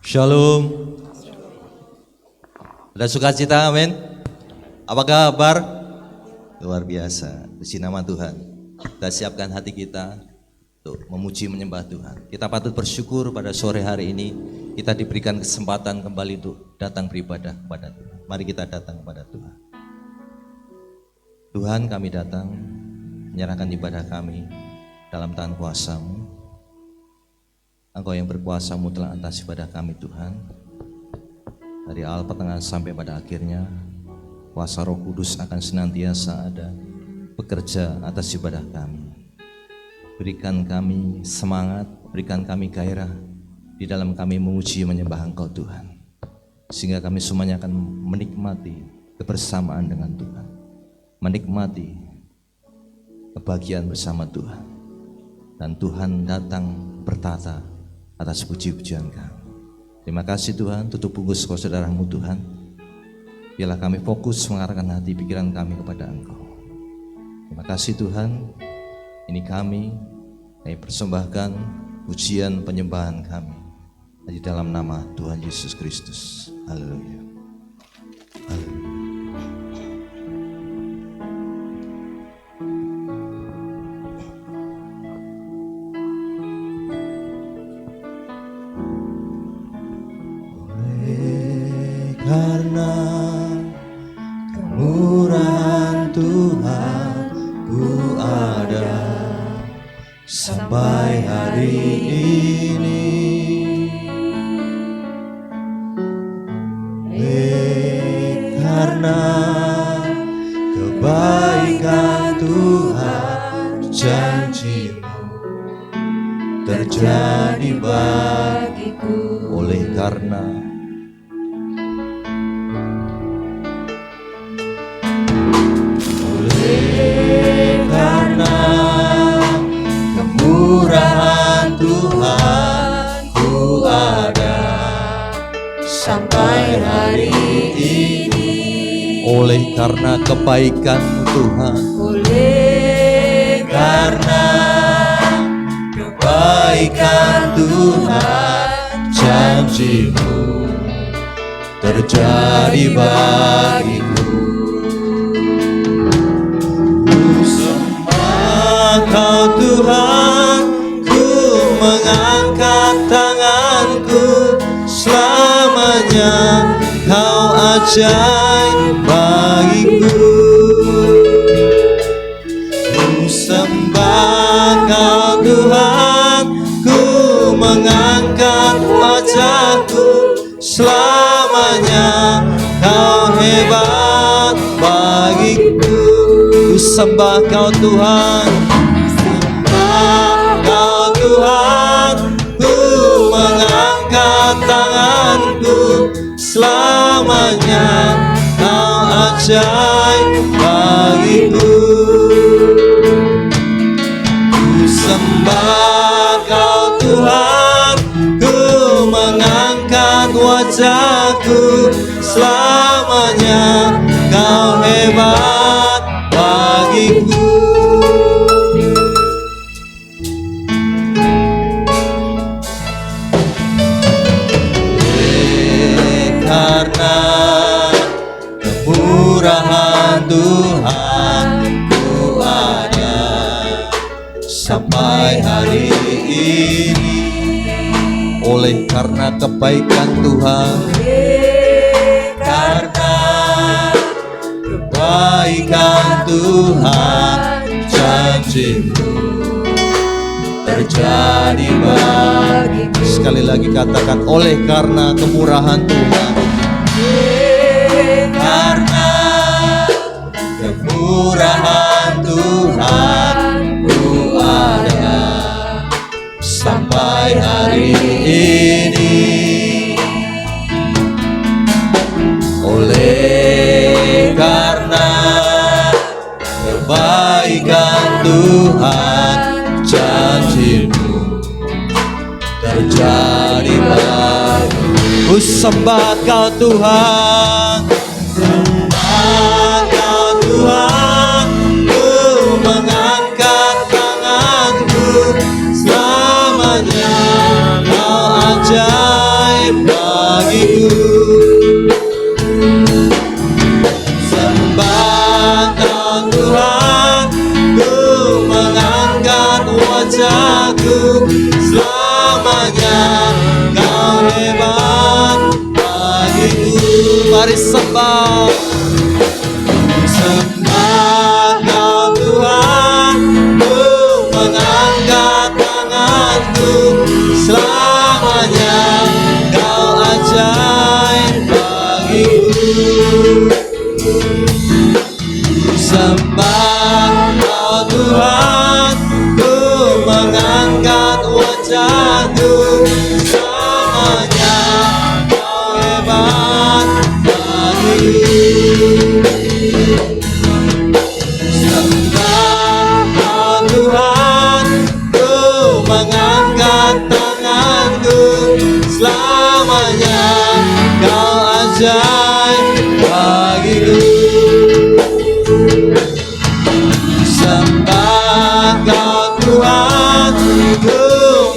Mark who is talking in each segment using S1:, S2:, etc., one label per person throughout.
S1: Shalom. Ada sukacita, amin. Apa kabar? Luar biasa, puji nama Tuhan. Kita siapkan hati kita untuk memuji menyembah Tuhan. Kita patut bersyukur pada sore hari ini kita diberikan kesempatan kembali untuk datang beribadah kepada Tuhan. Mari kita datang kepada Tuhan. Tuhan, kami datang menyerahkan ibadah kami dalam tangan kuasa-Mu. Engkau yang berkuasa mutlak atas ibadah kami Tuhan. Dari awal pertengahan sampai pada akhirnya, kuasa Roh Kudus akan senantiasa ada bekerja atas ibadah kami. Berikan kami semangat, berikan kami gairah di dalam kami memuji menyembah Engkau Tuhan. Sehingga kami semuanya akan menikmati kebersamaan dengan Tuhan, menikmati kebahagiaan bersama Tuhan. Dan Tuhan datang bertata atas puji-pujian kami. Terima kasih Tuhan, tutup bungkus kau saudaramu Tuhan. Biarlah kami fokus mengarahkan hati pikiran kami kepada Engkau. Terima kasih Tuhan, ini kami persembahkan pujian penyembahan kami di dalam nama Tuhan Yesus Kristus. Haleluya. Haleluya.
S2: Karena kemurahan Tuhan ku ada sampai hari ini. Karena kebaikan Tuhan, janji-Mu terjadi bagiku.
S1: Oleh karena
S2: kemurahan Tuhan ku ada sampai hari ini.
S1: oleh karena kebaikan-Mu Tuhan,
S2: Oleh karena kebaikan Tuhan, janji-Mu terjadi bagiku. Kau Tuhan, ku mengangkat tanganku, selamanya Kau ajaib bagiku. Ku sembah Kau Tuhan, ku mengangkat wajahku, selamanya Kau hebat bagiku. Ku sembah Kau Tuhan, Tuhan, ku mengangkat tanganku, selamanya Kau ajaib bagiku. Ku sembah Kau Tuhan, ku mengangkat wajahku, selamanya Kau hebat bagiku. Karena kemurahan Tuhan ku ada sampai hari ini.
S1: oleh karena kebaikan Tuhan,
S2: Karena kebaikan Tuhan, janji-Mu terjadi bagiku.
S1: sekali lagi katakan, oleh karena kemurahan Tuhan,
S2: karena kemurahan Tuhan ku ada sampai hari ini. Oleh karena kebaikan Tuhan, janji-Mu terjadi bagiku.
S1: ku sembah Kau Tuhan,
S2: Sembah Kau Tuhan, ku mengangkat tanganku, selamanya Kau ajaib. selamanya. Kau hebat bagiku. Mari sembah, sembah Kau Tuhan. Ku mengangkat tanganku, selamanya Kau ajaib bagiku. Sembah Kau Tuhan, ku mengangkat wajahku, selamanya Kau hebat bagiku. Sembah Kau Tuhan, ku mengangkat tanganku, selamanya Kau ajaib bagiku. Sembah Kau Tuhan, ku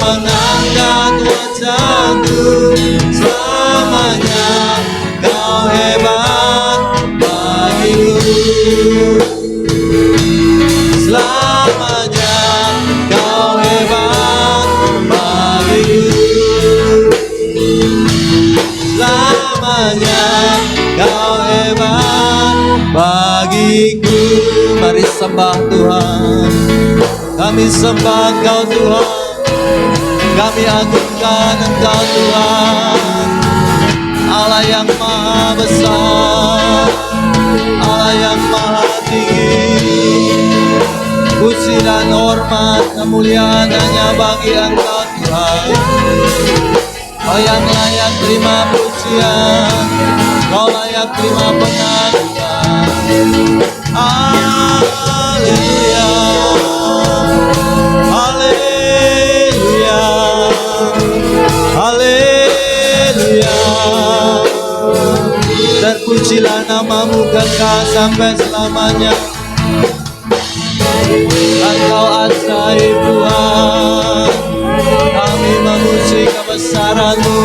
S2: mengangkat wajahku, selamanya Kau hebat bagiku. Selamanya Kau hebat bagiku. Selamanya Kau hebat bagiku. Mari sembah Tuhan, kami sembah Engkau Tuhan, kami agungkan Engkau Tuhan, Allah yang maha besar, Allah yang maha tinggi. Puji dan hormat kemuliaan hanya bagi Engkau Tuhan. Kau yang layak terima pujian, Kau layak terima pengakuan. Haleluya, haleluya, haleluya. Terpujilah nama-Mu kekal sampai selamanya. Engkau ajaib Tuhan, kami memuji kebesaran-Mu,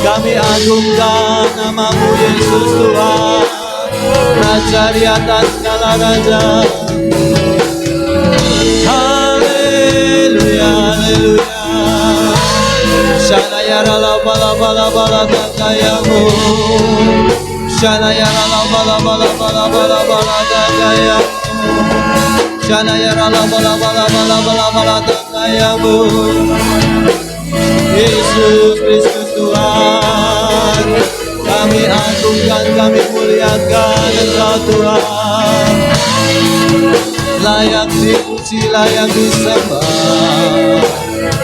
S2: kami agungkan nama-Mu Yesus Tuhan, Raja di atas segala raja. Haleluya, haleluya. Shanaya rala bala bala bala dakayamu, Shanaya rala bala bala bala bala bala dakayamu, Shanaya rala bala bala bala bala bala dakayamu. Yesus Kristus Tuhan, kami agungkan, kami muliakan Engkau Tuhan. Layak dipuji, layak disembah.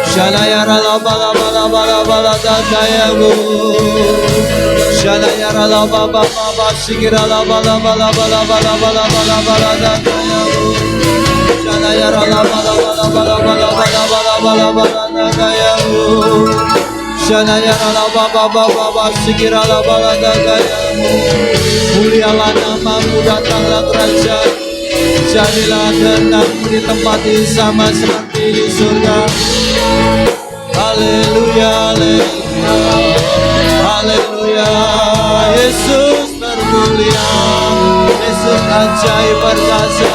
S2: Shanaya rala bala bala bala bala dakayamu, Shanaya rala baba baba shikira la bala bala bala bala bala bala bala dakayamu, Shanaya rala bala bala bala bala bala bala bala bala dakayamu, Shanaya rala baba baba baba shikira la bala dakayamu. Mulialah nama-Mu, datanglah kerajaan, jadilah kehendak-Mu di tempat ini sama seperti di surga. Haleluya, haleluya, haleluya. Yesus bermulia, Yesus ajaib perkasa.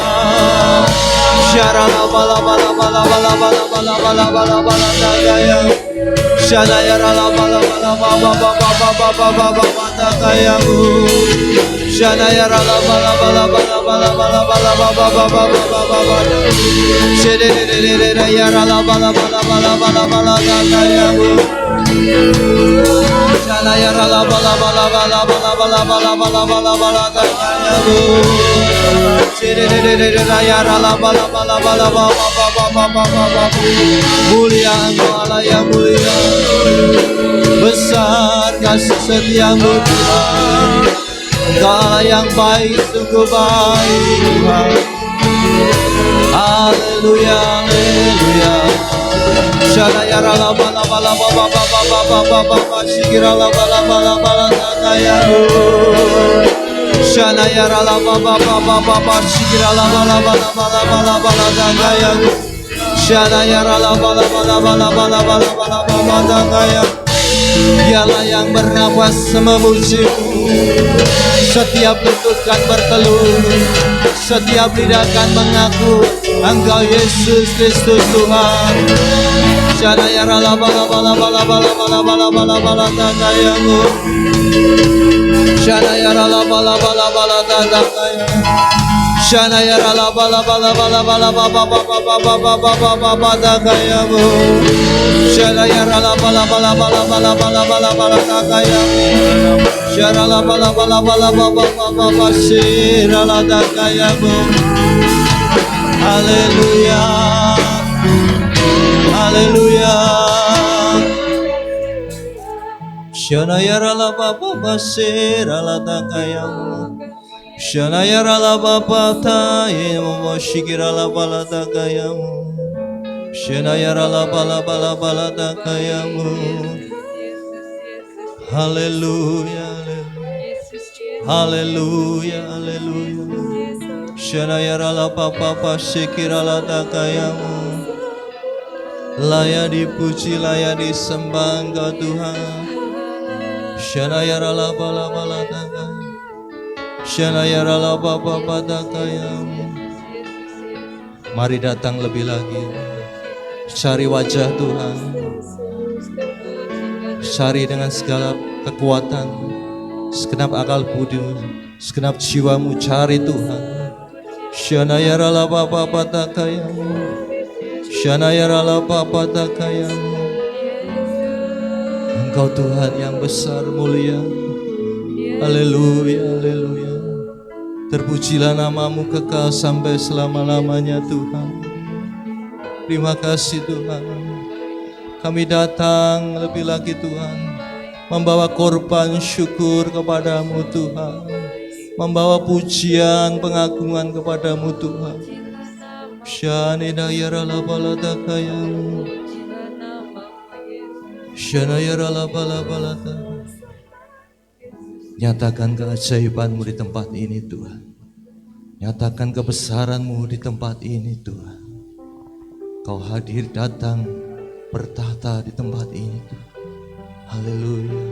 S2: Syarala bala bala bala bala bala bala bala bala bala dagaya. Shanaya rala bala bala baba baba baba baba baba dagayamu. Shanaya rala bala bala bala bala bala bala baba baba baba baba. Shedere ya rala bala bala bala bala bala dagayamu. Shanaya rala bala bala bala bala bala bala bala bala bala dagayamu. Shedere ya rala bala bala bala baba baba baba baba. Mulia Engkau Allah yang mulia, besar kasih setia-Mu Tuhan. Engkau Allah yang baik, sungguh baik Tuhan. Haleluya, haleluya. Shanaya rala bala bala baba baba baba baba baba shikira la bala bala bala dakayamu. Shanaya rala baba baba baba shikira la bala bala bala bala bala dakayamu. Shanaya rala bala bala bala bala bala bala bala dakayamu. Dialah yang bernafas memuji-Mu. Setiap lutut kan bertelur, setiap lidah kan mengaku Engkau Yesus Kristus Tuhan. Shana yara la bala bala bala bala bala bala bala bala dagayamu. Shana yara la bala bala bala dagayamu. Shana yara la bala bala bala bala baba baba baba baba baba dagayamu. Shana yara la bala bala bala bala bala bala bala dagayamu. Shana la bala bala bala baba baba shira la dagayamu. Hallelujah. Hallelujah. Shana yara la baba basira la dagayamu. Shana yara la baba ta yemo shigira la bala dagayamu. Shana yara la bala bala bala dagayamu. Hallelujah. Hallelujah. Hallelujah. Shana yara la baba basikira la dagayamu. Layak dipuji, layak disembah Engkau Tuhan. Shana yara la bala bala dagay. Shana yara la baba dagayamu. Mari datang lebih lagi. Cari wajah Tuhan. Cari dengan segala kekuatan, segenap akal budimu, segenap jiwamu, cari Tuhan. Shana yara la baba dagayamu. Shana yara la baba dagayamu. Engkau Tuhan yang besar mulia. Haleluya, haleluya. Terpujilah namamu kekal sampai selama-lamanya Tuhan. Terima kasih Tuhan. Kami datang lebih lagi Tuhan, membawa korban syukur kepadamu Tuhan, membawa pujian pengagungan kepadamu Tuhan. Shana yara la bala dagayamu. Shana yara la bala bala dagayamu. Nyatakan keajaibanmu di tempat ini Tuhan. Nyatakan kebesaranmu di tempat ini Tuhan. Kau hadir datang bertahta di tempat ini Tuhan. Haleluya.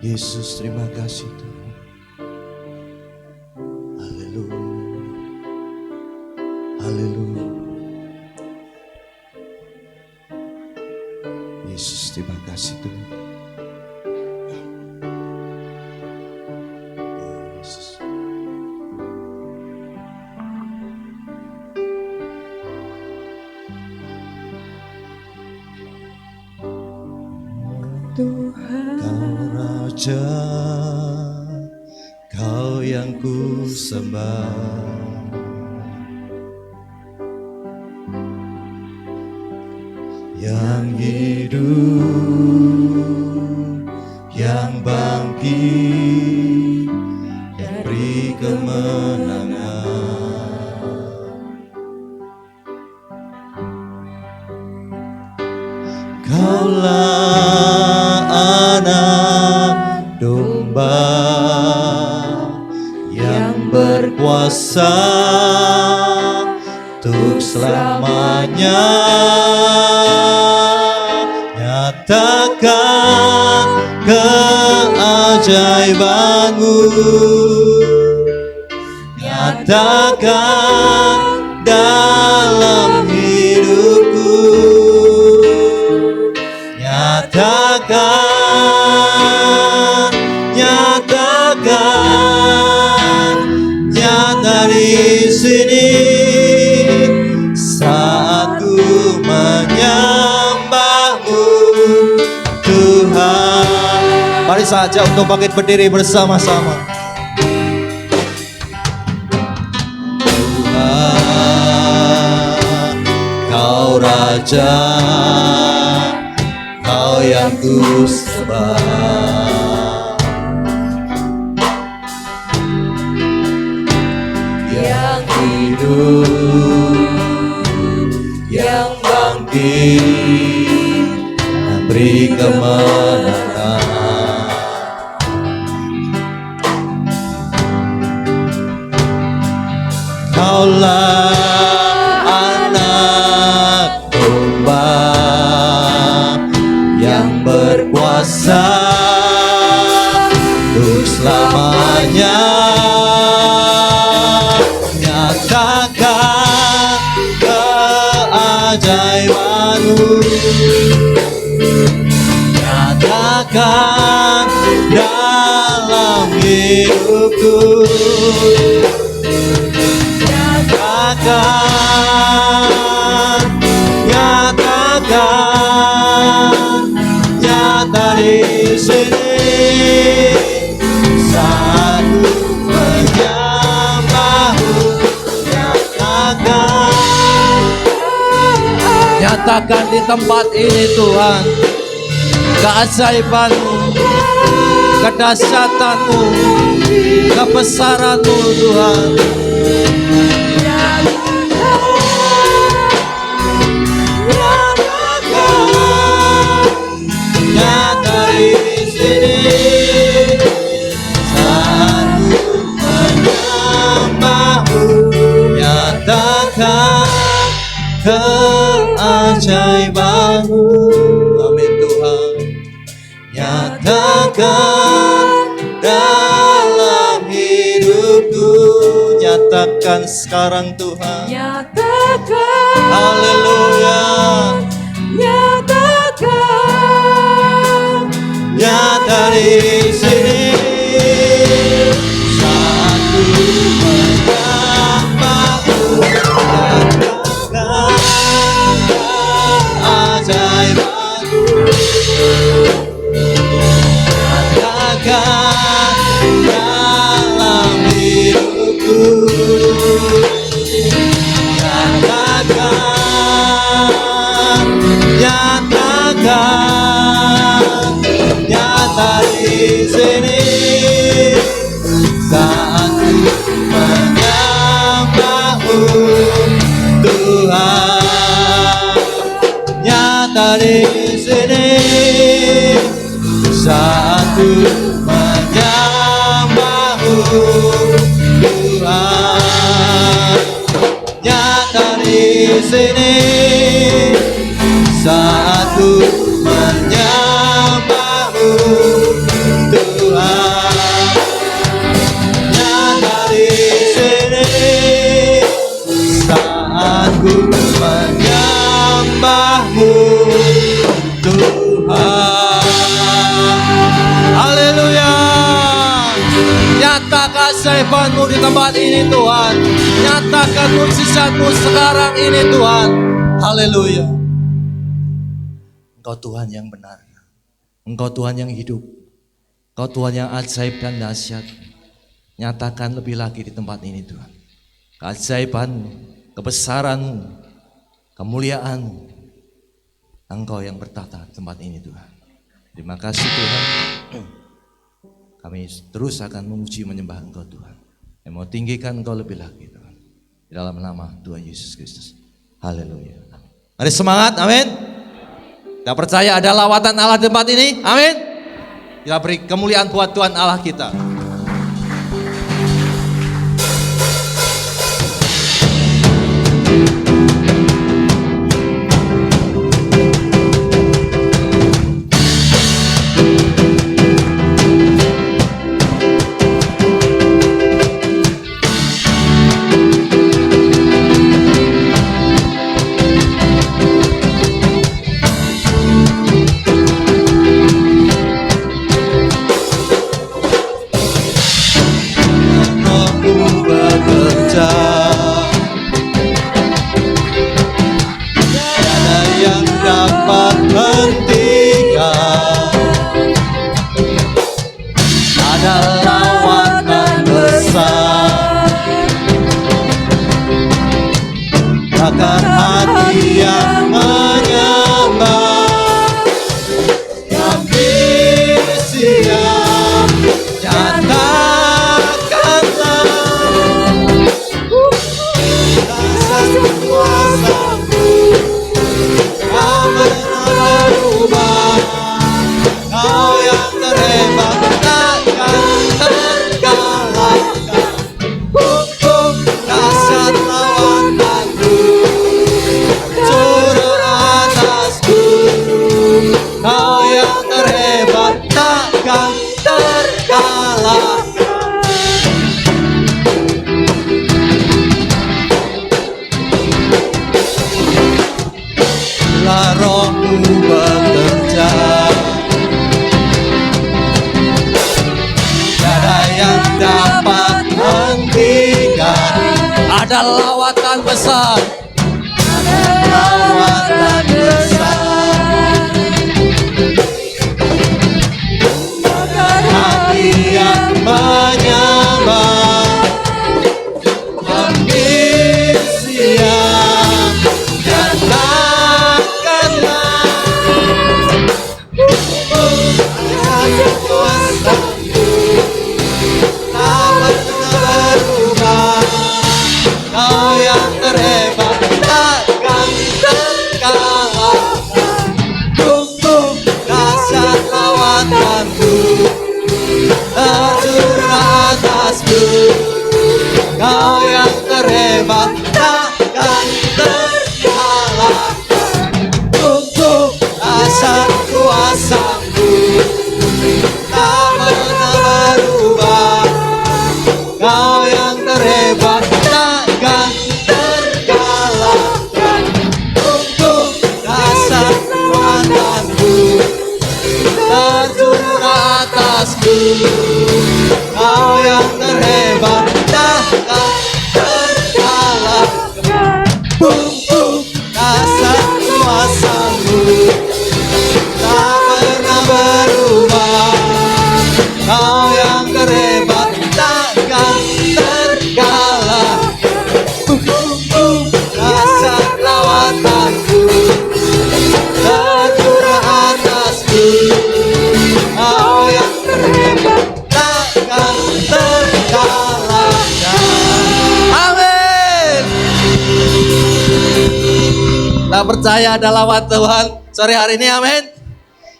S2: Yesus terima kasih Tuhan. Haleluya. Haleluya. Yesus terima kasih Tuhan. Yesus.
S3: Tuhan,
S2: Kau Raja, Kau yang ku sembah. Yang hidup, yang bangkit, yang beri kemenangan. Kaulah anak domba yang berkuasa untuk selamanya. Nyatakan keajaibanmu, nyatakan dalam hidupku, nyatakan, nyata di sini saat ku menyembahmu Tuhan. Mari saja untuk bangkit berdiri bersama-sama. Tuhan, Kau Raja, Kau yang ku sembah. Yang hidup, yang bangkit, yang beri kemenangan. Kaulah anak domba yang berkuasa untuk selamanya. Nyatakan keajaiban nyatakan dalam hidupku, nyatakan, nyata di sini saat ku menyembahmu, nyatakan di tempat ini Tuhan keajaiban-Mu, kedahsyatan-Mu, kebesaran-Mu Tuhan. Nyata di sini saat ku menyembahmu, nyatakan keajaiban-Mu. Amin Tuhan. Nyatakan dalam hidupku, nyatakan sekarang Tuhan.
S3: Nyatakan,
S2: Haleluya.
S3: nyatakan,
S2: Nyata di sini saat ku menyembahmu, nyatakan keajaiban-Mu, nyatakan dalam hidupku, nyatakan, nyatakan, nyata di sini saat ku menyembahmu Tuhan, nyata di sini saat ku menyembahmu Tuhan, nyata di sini saat ku menyembahmu Tuhan, nyata di sini saat ku menyembahmu Tuhan. Haleluya. Nyata keajaiban-Mu di tempat ini Tuhan, nyatakan mukjizat-Mu sekarang ini Tuhan. Haleluya. Engkau Tuhan yang benar, Engkau Tuhan yang hidup, Engkau Tuhan yang ajaib dan dahsyat. Nyatakan lebih lagi di tempat ini Tuhan, keajaiban-Mu, kebesaran-Mu, kemuliaan-Mu. Engkau yang bertata di tempat ini Tuhan. Terima kasih Tuhan. Kami terus akan memuji menyembah Engkau Tuhan. Yang mau tinggikan Engkau lebih lagi Tuhan. Di dalam nama Tuhan Yesus Kristus. Haleluya. Mari semangat, amin. Kita percaya ada lawatan Allah di tempat ini, amin. Kita beri kemuliaan buat Tuhan Allah kita. Tiada yang dapat hentikan, ada lawatan besar, bahkan hati yang menyembah. Kami siap, nyatakanlah kuasa-Mu, Kau benar berubah, Kau yang terhebat takkan terkalahkan. Hukum dahsyat lawatanmu curah atasku, Kau yang terhebat takkan terkalahkan. Bila Roh waktu bekerja. Tiada yang dapat menghentikan. Ada lawatan besar, lawatan besar. Hati yang menyembah, ambisi yang nyatakanlah. Kasih kuasa-Mu tak pernah berubah. Kau yang terhebat takkan terkalahkan. Cukup dahsyat lawatanmu, tercurah atasku. Kau yang terhebat takkan terkalahkan. Cukup dahsyat kuasa-Mu tak pernah berubah. Kau yang terhebat takkan terkalahkan. Untuk dasar kuasa-Mu tercurah atasku. Kau yang terhebat takkan terkalahkan. Untuk dasar kuasa-Mu tak pernah berubah. Kau yang terhebat takkan terkalahkan. Dasar lawatanmu tercurah atasku. Kau yang terhebat takkan terkalahkan. Amin. Tak percaya ada lawat Tuhan sore hari ini, amin.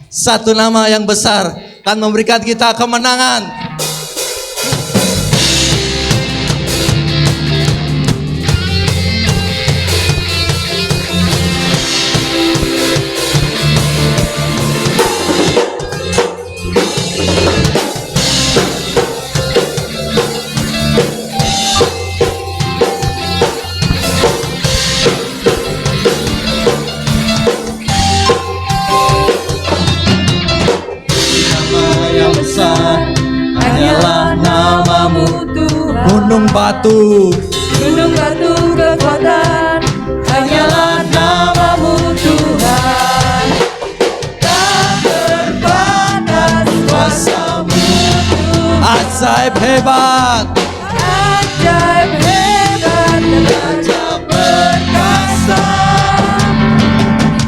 S2: Satu nama yang besar akan memberikan kita kemenangan. Hanyalah namamu Tuhan. Gunung batu,
S3: gunung batu kekuatan, hanyalah namamu Tuhan. Tak terbatas kuasa-Mu Tuhan.
S2: ajaib hebat,
S3: Ajaib hebat dan ajaib perkasa.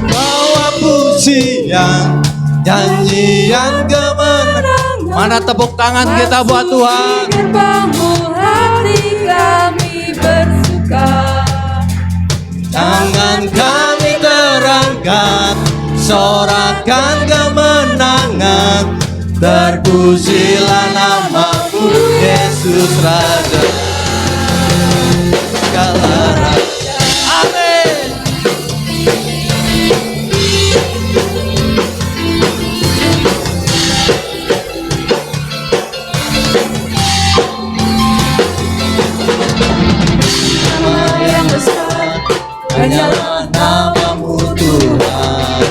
S2: bawa pujian, nyanyian kemenangan. Mana tepuk tangan kita buat Tuhan?
S3: Gerbang-Mu hati kami bersuka.
S2: Tangan kami terangkat, sorakan kemenangan. Terpujilah namamu Yesus Raja segala raja. Amin.
S3: Nama yang besar,
S2: Hanyalah namamu Tuhan.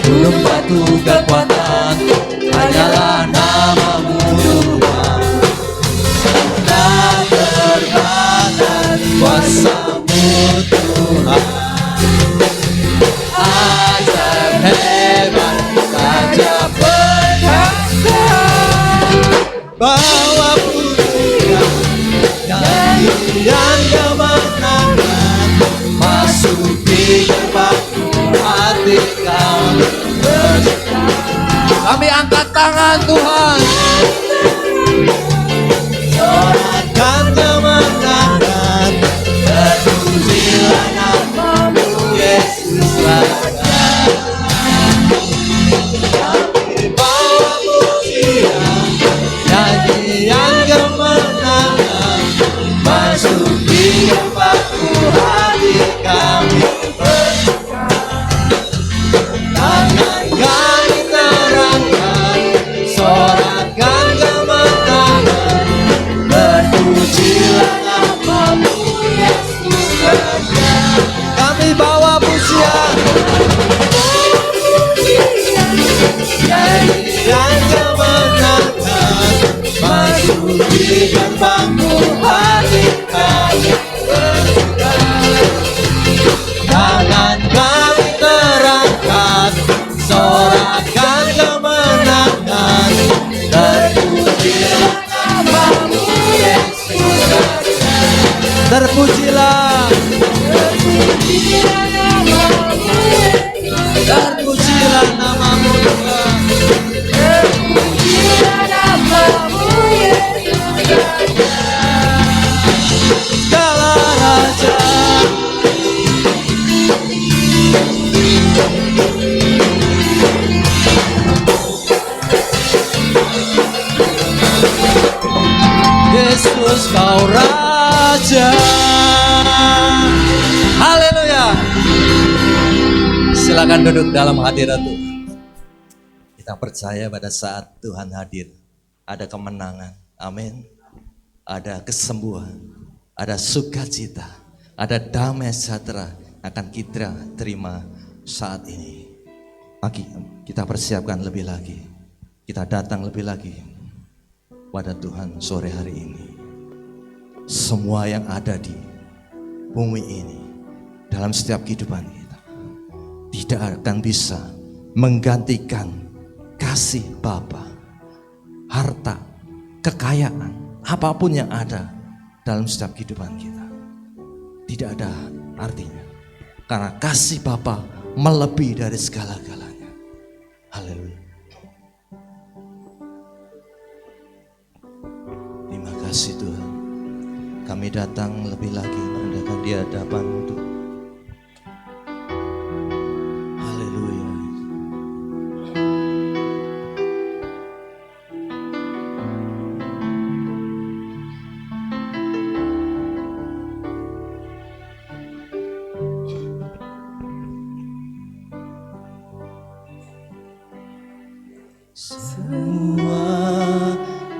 S2: Gunung batu kekuatan, hanyalah namamu Tuhan. Tak terbatas kuasa-Mu Tuhan. Ajaib hebat, ajaib perkasa. Bawa pujian, nyanyian kemenangan. Masuki gerbang-Mu hati kami bersuka. Kami angkat tangan Tuhan, sorakan kemenangan. Terpujilah namamu Yesus Raja. Kami bawa pujian, nyanyian kemenangan. Masuki gerbang-Mu hati kami bersuka. Tangan kami terangkat, sorakan kemenangan. terpujilah,
S3: Terpujilah namamu Yesus,
S2: terpujilah namamu Tuhan.
S3: terpujilah namamu Yesus,
S2: Segala raja, Yesus kau raja. Haleluya. Silakan duduk dalam hadirat Tuhan. Kita percaya pada saat Tuhan hadir ada kemenangan. Amin. Ada kesembuhan, ada sukacita, ada damai sejahtera akan kita terima saat ini. Mari kita persiapkan lebih lagi. Kita datang lebih lagi pada Tuhan sore hari ini. Semua yang ada di bumi ini, dalam setiap kehidupan kita, tidak akan bisa menggantikan kasih Bapa, harta, kekayaan, apapun yang ada dalam setiap kehidupan kita. Tidak ada artinya, karena kasih Bapa melebihi dari segala-galanya. Haleluya. Terima kasih Tuhan. Kami datang lebih lagi merendahkan di hadapan-Mu Tuhan. Haleluya. Semua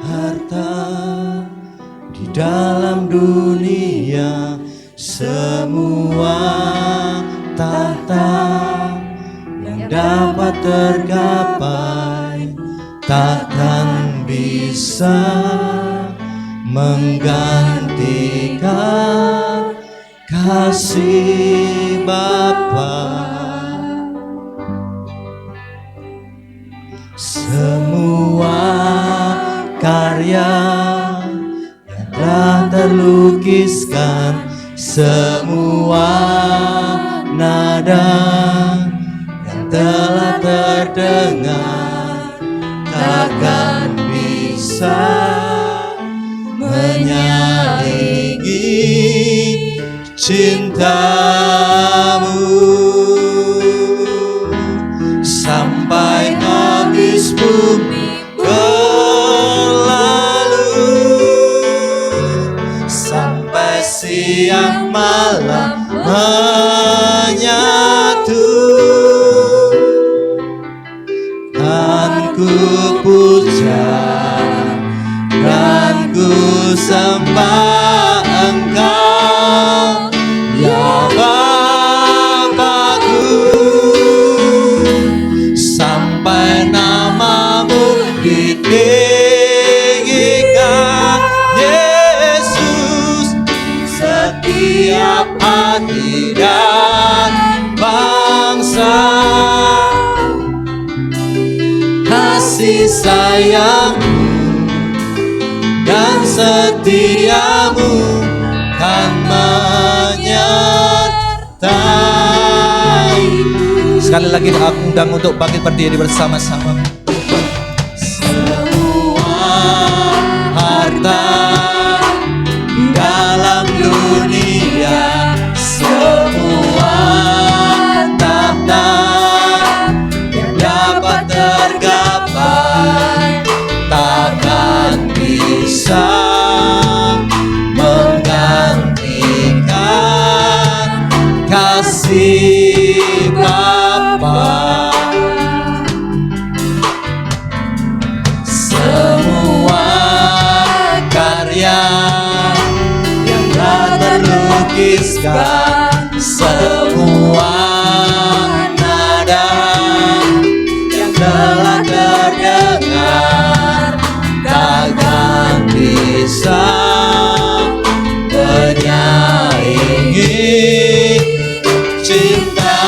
S2: harta di dalam dunia, semua tahta yang dapat tergapai, takkan bisa menggantikan kasih Bapa. Semua karya yang telah terlukiskan, semua nada yang telah terdengar, takkan bisa menyaingi cintamu. Sampai habis bumi berlalu, sampai siang malam menyatu, kan ku puja, kan ku sembah Engkau, ya Bapa-Ku. Sampai namamu ditinggikan, Yesus, setiap hati dan bangsa. Kasih sayangmu dan setiamu kan menyertaiku. Sekali lagi aku undang untuk bangkit berdiri bersama-sama. Semua harta dalam dunia, semua tahta yang dapat tergapai, takkan bisa menggantikan kasih Bapa. Semua karya yang telah terlukiskan, semua nada yang telah terdengar, takkan bisa menyaingi cinta.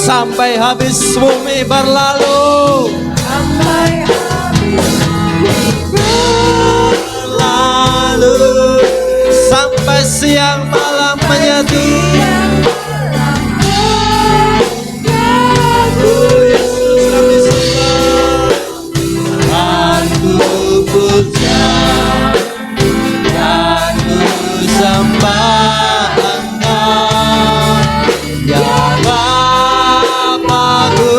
S2: Sampai habis bumi berlalu, sampai habis bumi berlalu, sampai siang malam menyatu. Oh Yesus kami sembah, aku puja dan ku sembah Engkau ya Bapa-Ku,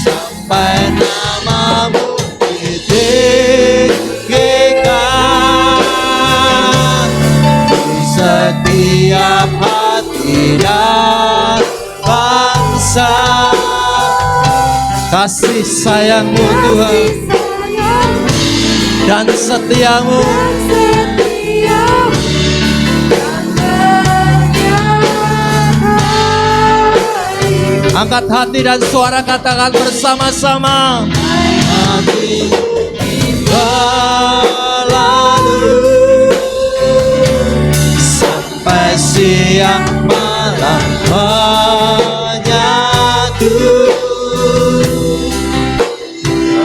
S2: sampai namamu ditinggikan di setiap hati dan bangsa. Kasih sayangmu Tuhan dan setiamu angkat hati dan suara katakan bersama-sama. Hati berlalu sampai siang malam menyatu.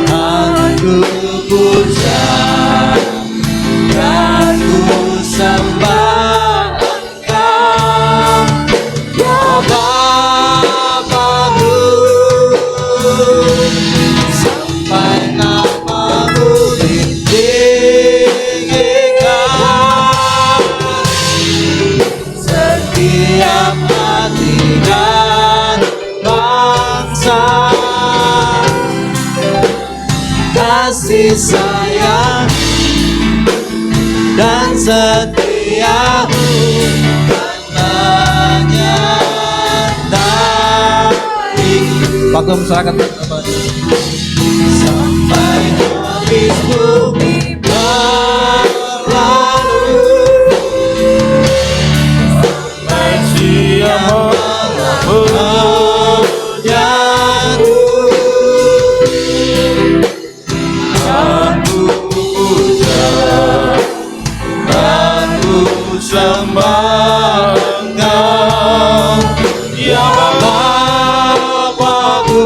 S2: Aku puja dan ku sembah Engkau ya Bapa-Ku, sampai namamu ditinggikan setiap hati dan bangsa. Kasih sayang dan setiamu kan menyertai. Waktu masyarakat sampai habis bumi berlalu, sampai siang malam menyatu. Aku puja dan ku sembah Engkau ya Bapa-Ku,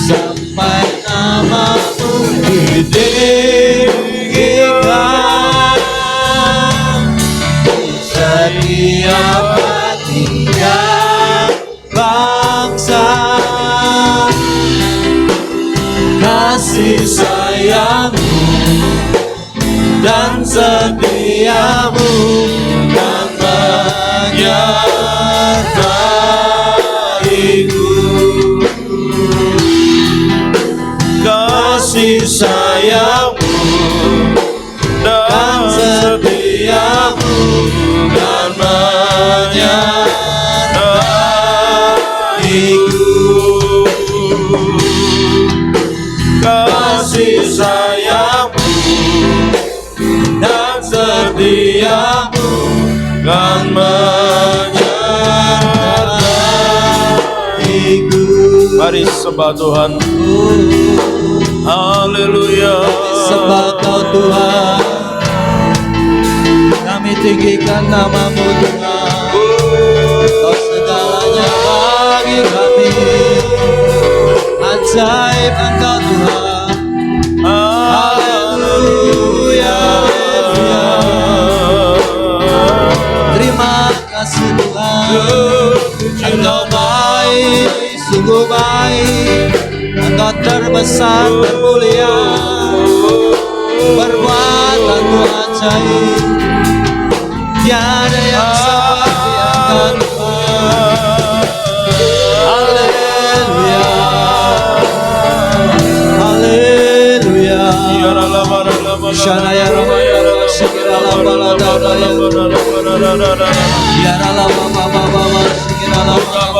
S2: sampai namamu ditinggikan di setiap hati dan bangsa. Kasih sayangmu dan setiamu kan menyertaiku. Kasih sayangmu dan setiamu kan menyertaiku. Kasih sayangmu dan setiamu kan menyertaiku.
S4: Mari sembah Tuhan. Haleluya.
S2: Sembah Kau Tuhan, kami tinggikan namamu Tuhan. Kau segalanya bagi kami, ajaib Engkau Tuhan. Haleluya. Terima kasih Tuhan, Engkau baik, sungguh baik. Engkau terbesar, termulia, perbuatanmu ajaib, tiada yang seperti Engkau Tuhan. Haleluya, haleluya. Shana ya Rama ya Rama Shikira la bala da da ya ya la mama mama Shikira la mama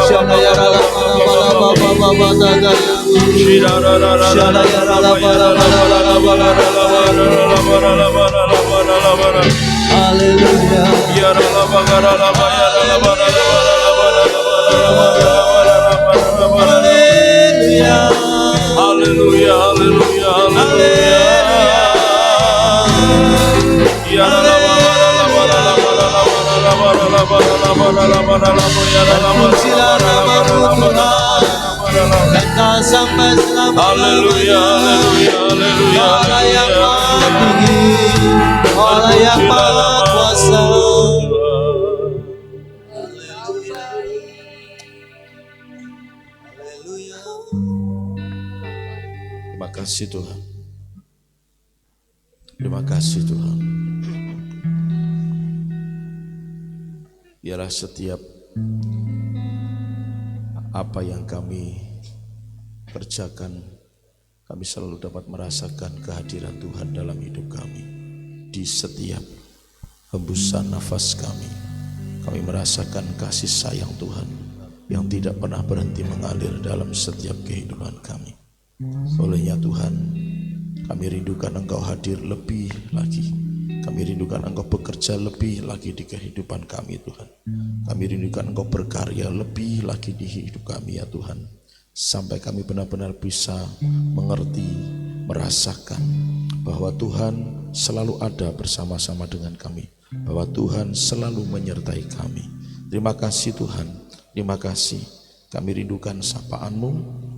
S2: Shana ya la mama da da ya Shana ya la bala. Haleluya.
S4: Haleluya, haleluya, haleluya.
S2: Pujilah namamu Tuhan, karena sampai
S4: Haleluya, haleluya, haleluya,
S2: Allah yang
S4: haleluya.
S2: maha tinggi, Allah yang maha kuasa.
S4: Terima kasih Tuhan. Terima kasih Tuhan. Biarlah setiap apa yang kami kerjakan, kami selalu dapat merasakan kehadiran Tuhan dalam hidup kami. Di setiap hembusan nafas kami merasakan kasih sayang Tuhan yang tidak pernah berhenti mengalir dalam setiap kehidupan kami. Olehnya Tuhan, kami rindukan Engkau hadir lebih lagi. Kami rindukan Engkau bekerja lebih lagi di kehidupan kami Tuhan. Kami rindukan Engkau berkarya lebih lagi di hidup kami ya Tuhan. Sampai kami benar-benar bisa mengerti, merasakan bahwa Tuhan selalu ada bersama-sama dengan kami. Bahwa Tuhan selalu menyertai kami. Terima kasih Tuhan, terima kasih. Kami rindukan sapaan-Mu,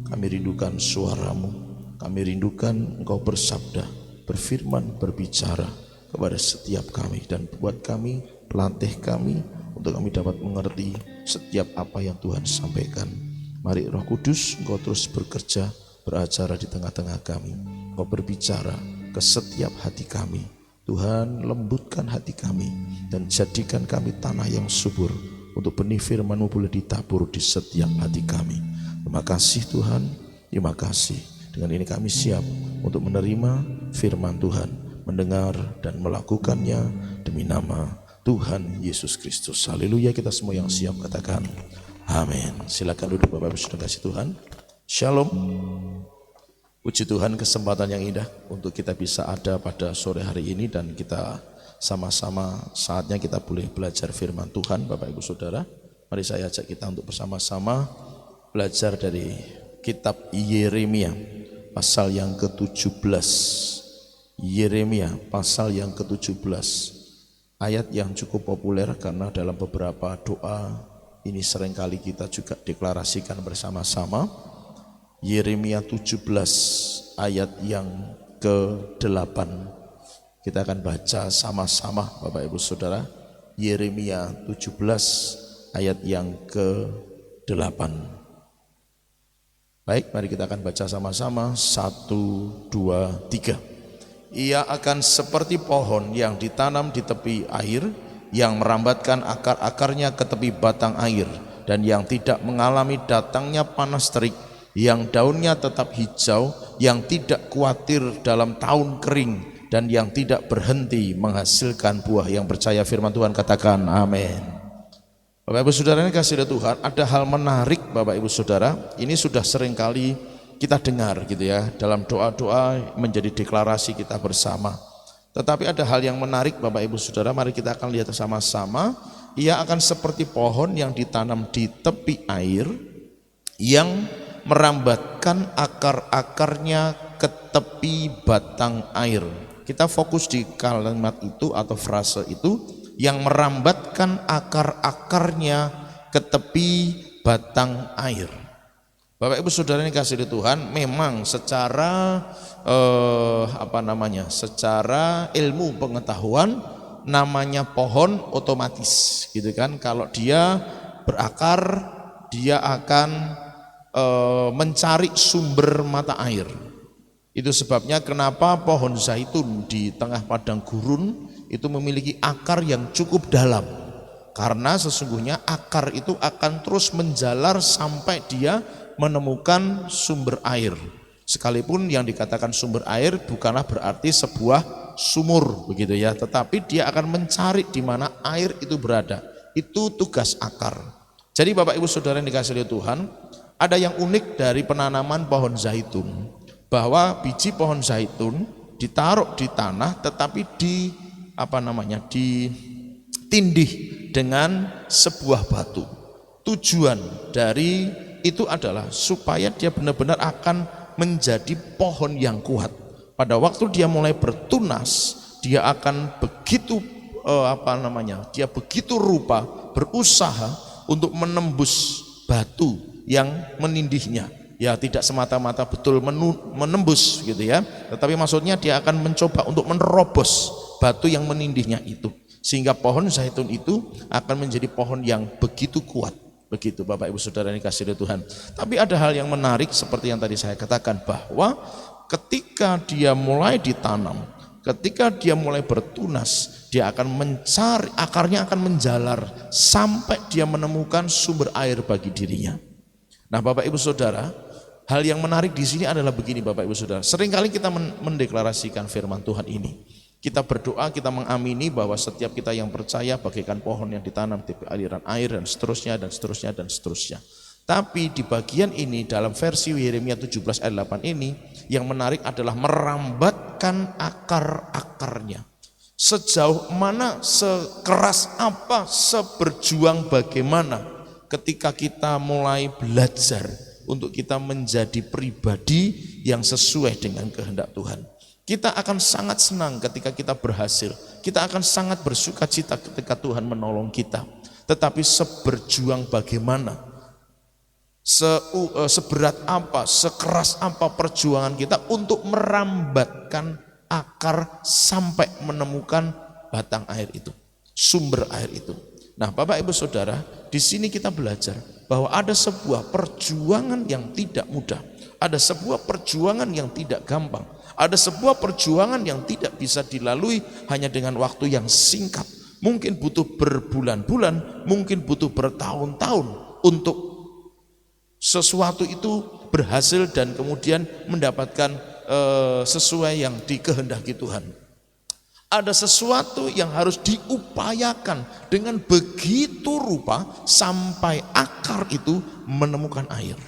S4: kami rindukan suara-Mu, kami rindukan Engkau bersabda, berfirman, berbicara kepada setiap kami. Dan buat kami, pelatih kami, untuk kami dapat mengerti setiap apa yang Tuhan sampaikan. Mari Roh Kudus, Engkau terus bekerja, beracara di tengah-tengah kami. Engkau berbicara ke setiap hati kami. Tuhan, lembutkan hati kami dan jadikan kami tanah yang subur untuk benih firman-Mu boleh ditabur di setiap hati kami. Terima kasih Tuhan, terima kasih. Dengan ini kami siap untuk menerima firman Tuhan, mendengar dan melakukannya demi nama Tuhan Yesus Kristus. Haleluya, kita semua yang siap katakan amin. Silakan duduk Bapak Ibu Saudara kasih Tuhan. Shalom. Puji Tuhan, kesempatan yang indah untuk kita bisa ada pada sore hari ini dan kita sama-sama saatnya kita boleh belajar firman Tuhan. Bapak Ibu Saudara, mari saya ajak kita untuk bersama-sama belajar dari kitab Yeremia pasal yang ke-17. Yeremia pasal yang ke-17, ayat yang cukup populer karena dalam beberapa doa ini seringkali kita juga deklarasikan bersama-sama. Yeremia 17 ayat yang ke-8. Kita akan baca sama-sama Bapak Ibu Saudara. Yeremia 17 ayat yang ke-8. Baik, mari kita akan baca sama-sama. 1, 2, 3. Ia akan seperti pohon yang ditanam di tepi air, yang merambatkan akar-akarnya ke tepi batang air, dan yang tidak mengalami datangnya panas terik, yang daunnya tetap hijau, yang tidak khawatir dalam tahun kering, dan yang tidak berhenti menghasilkan buah. Yang percaya firman Tuhan katakan amin. Bapak Ibu Saudara ini kasih Tuhan, ada hal menarik Bapak Ibu Saudara, ini sudah seringkali kita dengar gitu ya, dalam doa-doa menjadi deklarasi kita bersama. Tetapi ada hal yang menarik Bapak Ibu Saudara, mari kita akan lihat sama-sama. Ia akan seperti pohon yang ditanam di tepi air, yang merambatkan akar-akarnya ke tepi batang air. Kita fokus di kalimat itu atau frase itu, yang merambatkan akar-akarnya ke tepi batang air. Bapak Ibu Saudara ini kasih di Tuhan, memang secara secara ilmu pengetahuan namanya pohon otomatis gitu kan, kalau dia berakar dia akan mencari sumber mata air. Itu sebabnya kenapa pohon zaitun di tengah padang gurun itu memiliki akar yang cukup dalam, karena sesungguhnya akar itu akan terus menjalar sampai dia menemukan sumber air. Sekalipun yang dikatakan sumber air bukanlah berarti sebuah sumur begitu ya, tetapi dia akan mencari di mana air itu berada. Itu tugas akar. Jadi Bapak Ibu Saudara yang dikasihi Tuhan, ada yang unik dari penanaman pohon zaitun, bahwa biji pohon zaitun ditaruh di tanah tetapi ditindih dengan sebuah batu. Tujuan dari itu adalah supaya dia benar-benar akan menjadi pohon yang kuat. Pada waktu dia mulai bertunas, dia akan begitu dia begitu rupa berusaha untuk menembus batu yang menindihnya, Ya tidak semata-mata betul menembus gitu ya, tetapi maksudnya dia akan mencoba untuk menerobos batu yang menindihnya itu, sehingga pohon zaitun itu akan menjadi pohon yang begitu kuat. Begitu Bapak Ibu Saudara yang dikasihi Tuhan. Tapi ada hal yang menarik seperti yang tadi saya katakan, bahwa ketika dia mulai ditanam, ketika dia mulai bertunas, dia akan mencari, akarnya akan menjalar sampai dia menemukan sumber air bagi dirinya. Nah Bapak Ibu Saudara, hal yang menarik di sini adalah begini Bapak Ibu Saudara. Seringkali kita mendeklarasikan firman Tuhan ini. Kita berdoa, kita mengamini bahwa setiap kita yang percaya bagaikan pohon yang ditanam di aliran air dan seterusnya dan seterusnya dan seterusnya. Tapi di bagian ini dalam versi Yeremia 17 ayat 8 ini yang menarik adalah merambatkan akar-akarnya. Sejauh mana, sekeras apa, seberjuang bagaimana ketika kita mulai belajar untuk kita menjadi pribadi yang sesuai dengan kehendak Tuhan. Kita akan sangat senang ketika kita berhasil. Kita akan sangat bersuka cita ketika Tuhan menolong kita. Tetapi seberjuang bagaimana, seberat apa, sekeras apa perjuangan kita untuk merambatkan akar sampai menemukan batang air itu, sumber air itu. Nah Bapak Ibu Saudara, di sini kita belajar bahwa ada sebuah perjuangan yang tidak mudah. Ada sebuah perjuangan yang tidak gampang. Ada sebuah perjuangan yang tidak bisa dilalui hanya dengan waktu yang singkat. Mungkin butuh berbulan-bulan, mungkin butuh bertahun-tahun untuk sesuatu itu berhasil dan kemudian mendapatkan sesuai yang dikehendaki Tuhan. Ada sesuatu yang harus diupayakan dengan begitu rupa sampai akar itu menemukan air.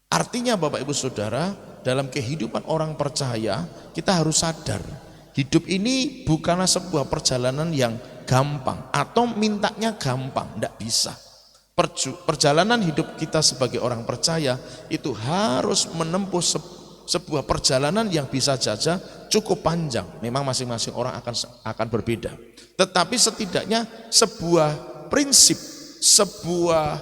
S4: Artinya Bapak Ibu Saudara, dalam kehidupan orang percaya kita harus sadar hidup ini bukanlah sebuah perjalanan yang gampang atau mintanya gampang, tidak bisa. Perjalanan hidup kita sebagai orang percaya itu harus menempuh sebuah perjalanan yang bisa saja cukup panjang. Memang masing-masing orang akan berbeda. Tetapi setidaknya sebuah prinsip, sebuah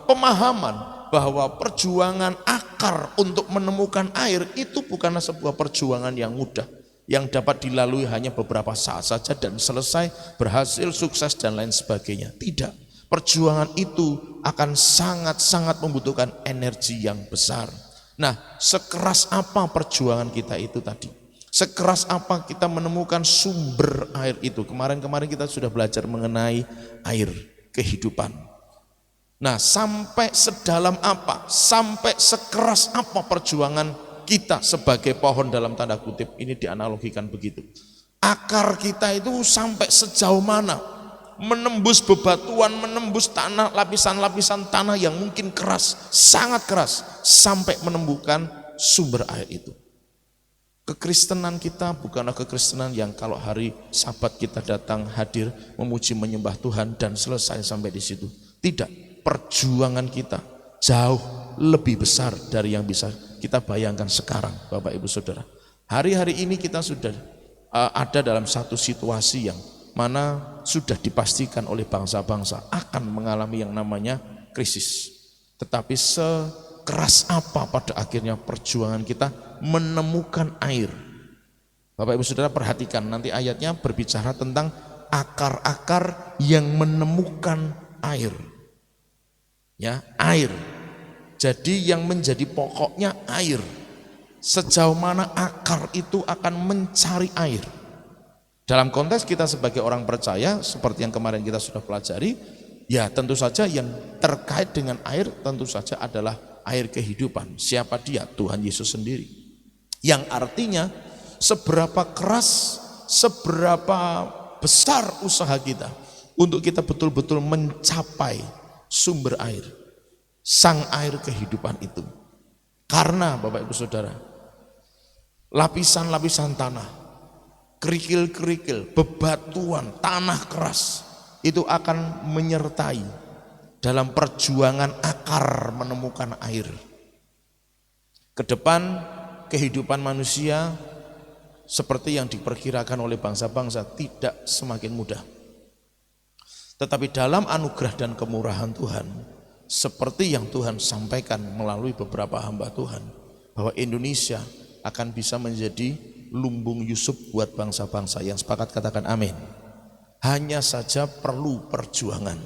S4: pemahaman bahwa perjuangan akar untuk menemukan air itu bukanlah sebuah perjuangan yang mudah, yang dapat dilalui hanya beberapa saat saja dan selesai, berhasil, sukses dan lain sebagainya. Tidak, perjuangan itu akan sangat-sangat membutuhkan energi yang besar. Nah, sekeras apa perjuangan kita itu tadi? Sekeras apa kita menemukan sumber air itu? Kemarin-kemarin kita sudah belajar mengenai air kehidupan. Nah, sampai sedalam apa, sampai sekeras apa perjuangan kita sebagai pohon dalam tanda kutip, ini dianalogikan begitu. Akar kita itu sampai sejauh mana, menembus bebatuan, menembus tanah, lapisan-lapisan tanah yang mungkin keras, sangat keras, sampai menemukan sumber air itu. Kekristenan kita bukanlah kekristenan yang kalau hari Sabat kita datang hadir, memuji menyembah Tuhan dan selesai sampai di situ. Tidak. Perjuangan kita jauh lebih besar dari yang bisa kita bayangkan sekarang Bapak Ibu Saudara. Hari-hari ini kita sudah ada dalam satu situasi yang mana sudah dipastikan oleh bangsa-bangsa akan mengalami yang namanya krisis. Tetapi sekeras apa pada akhirnya perjuangan kita menemukan air. Bapak Ibu Saudara perhatikan nanti ayatnya berbicara tentang akar-akar yang menemukan air. Ya, air. Jadi yang menjadi pokoknya air. Sejauh mana akar itu akan mencari air. Dalam konteks kita sebagai orang percaya, seperti yang kemarin kita sudah pelajari, ya tentu saja yang terkait dengan air tentu saja adalah air kehidupan. Siapa dia? Tuhan Yesus sendiri. Yang artinya seberapa keras, seberapa besar usaha kita untuk kita betul-betul mencapai sumber air, sang air kehidupan itu. Karena Bapak Ibu Saudara, lapisan-lapisan tanah, kerikil-kerikil, bebatuan, tanah keras itu akan menyertai dalam perjuangan akar menemukan air. Kedepan kehidupan manusia seperti yang diperkirakan oleh bangsa-bangsa tidak semakin mudah. Tetapi dalam anugerah dan kemurahan Tuhan, seperti yang Tuhan sampaikan melalui beberapa hamba Tuhan, bahwa Indonesia akan bisa menjadi lumbung Yusuf buat bangsa-bangsa. Yang sepakat katakan amin. Hanya saja perlu perjuangan.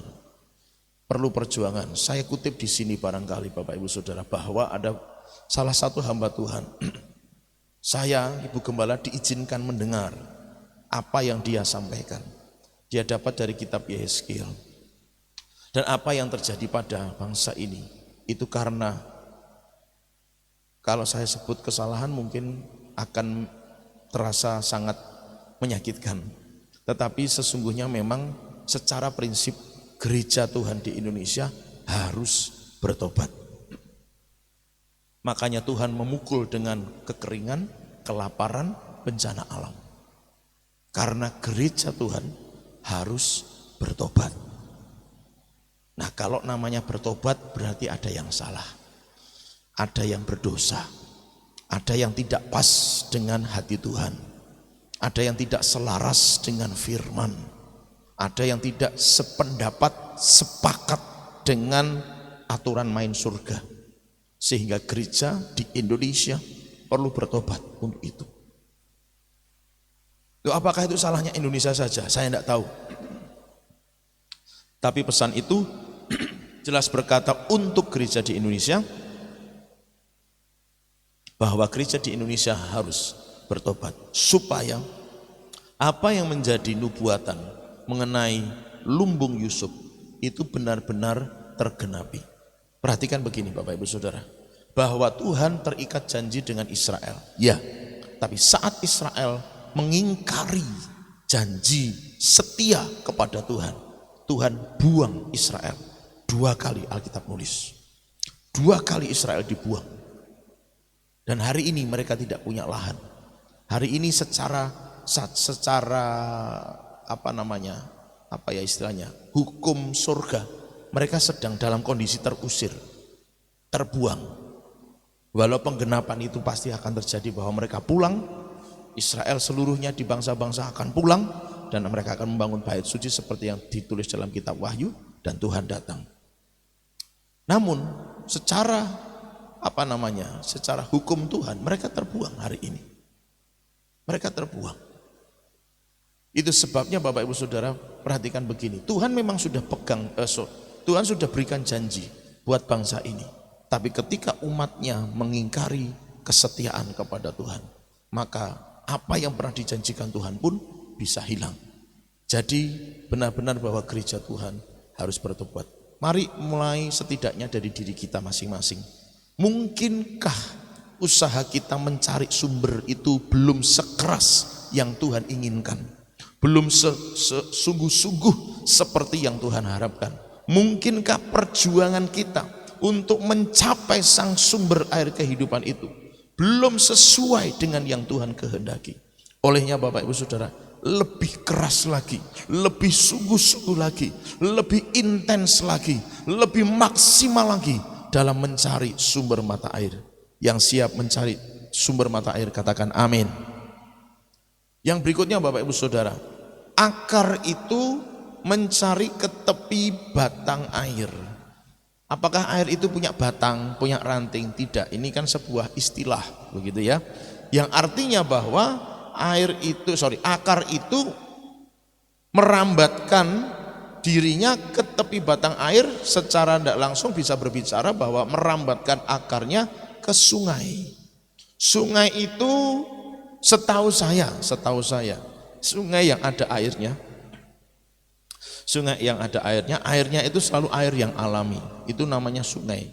S4: Perlu perjuangan. Saya kutip di sini barangkali Bapak Ibu Saudara, bahwa ada salah satu hamba Tuhan, saya Ibu Gembala diizinkan mendengar apa yang dia sampaikan. Dia dapat dari kitab Yehezkiel. Dan apa yang terjadi pada bangsa ini, itu karena, kalau saya sebut kesalahan mungkin akan terasa sangat menyakitkan. Tetapi sesungguhnya memang secara prinsip gereja Tuhan di Indonesia harus bertobat. Makanya Tuhan memukul dengan kekeringan, kelaparan, bencana alam. Karena gereja Tuhan harus bertobat. Nah, kalau namanya bertobat berarti ada yang salah, ada yang berdosa, ada yang tidak pas dengan hati Tuhan, ada yang tidak selaras dengan firman, ada yang tidak sependapat, sepakat dengan aturan main surga. Sehingga gereja di Indonesia perlu bertobat untuk itu. Loh, apakah itu salahnya Indonesia saja? Saya tidak tahu. Tapi pesan itu jelas berkata untuk gereja di Indonesia, bahwa gereja di Indonesia harus bertobat supaya apa yang menjadi nubuatan mengenai lumbung Yusuf itu benar-benar tergenapi. Perhatikan begini Bapak Ibu Saudara, bahwa Tuhan terikat janji dengan Israel. Ya, tapi saat Israel mengingkari janji setia kepada Tuhan, Tuhan buang Israel. 2 kali Alkitab nulis. 2 kali Israel dibuang. Dan hari ini mereka tidak punya lahan. Hari ini secara hukum surga, mereka sedang dalam kondisi terusir, terbuang. Walau penggenapan itu pasti akan terjadi, bahwa mereka pulang, Israel seluruhnya di bangsa-bangsa akan pulang, dan mereka akan membangun bait suci seperti yang ditulis dalam kitab Wahyu, dan Tuhan datang. Namun secara hukum Tuhan mereka terbuang hari ini. Mereka terbuang. Itu sebabnya Bapak Ibu Saudara perhatikan begini. Tuhan memang sudah Tuhan sudah berikan janji buat bangsa ini. Tapi ketika umatnya mengingkari kesetiaan kepada Tuhan, maka apa yang pernah dijanjikan Tuhan pun bisa hilang. Jadi benar-benar bahwa gereja Tuhan harus bertobat. Mari mulai setidaknya dari diri kita masing-masing. Mungkinkah usaha kita mencari sumber itu belum sekeras yang Tuhan inginkan? Belum sungguh-sungguh seperti yang Tuhan harapkan? Mungkinkah perjuangan kita untuk mencapai sang sumber air kehidupan itu belum sesuai dengan yang Tuhan kehendaki? Olehnya Bapak Ibu Saudara, lebih keras lagi, lebih sungguh-sungguh lagi, lebih intens lagi, lebih maksimal lagi dalam mencari sumber mata air. Yang siap mencari sumber mata air katakan amin. Yang berikutnya Bapak Ibu Saudara, akar itu mencari ke tepi batang air. Apakah air itu punya batang, punya ranting? Tidak, ini kan sebuah istilah begitu ya, yang artinya bahwa akar itu merambatkan dirinya ke tepi batang air, secara tidak langsung bisa berbicara bahwa merambatkan akarnya ke sungai. Sungai itu setahu saya, sungai yang ada airnya, airnya itu selalu air yang alami, itu namanya sungai.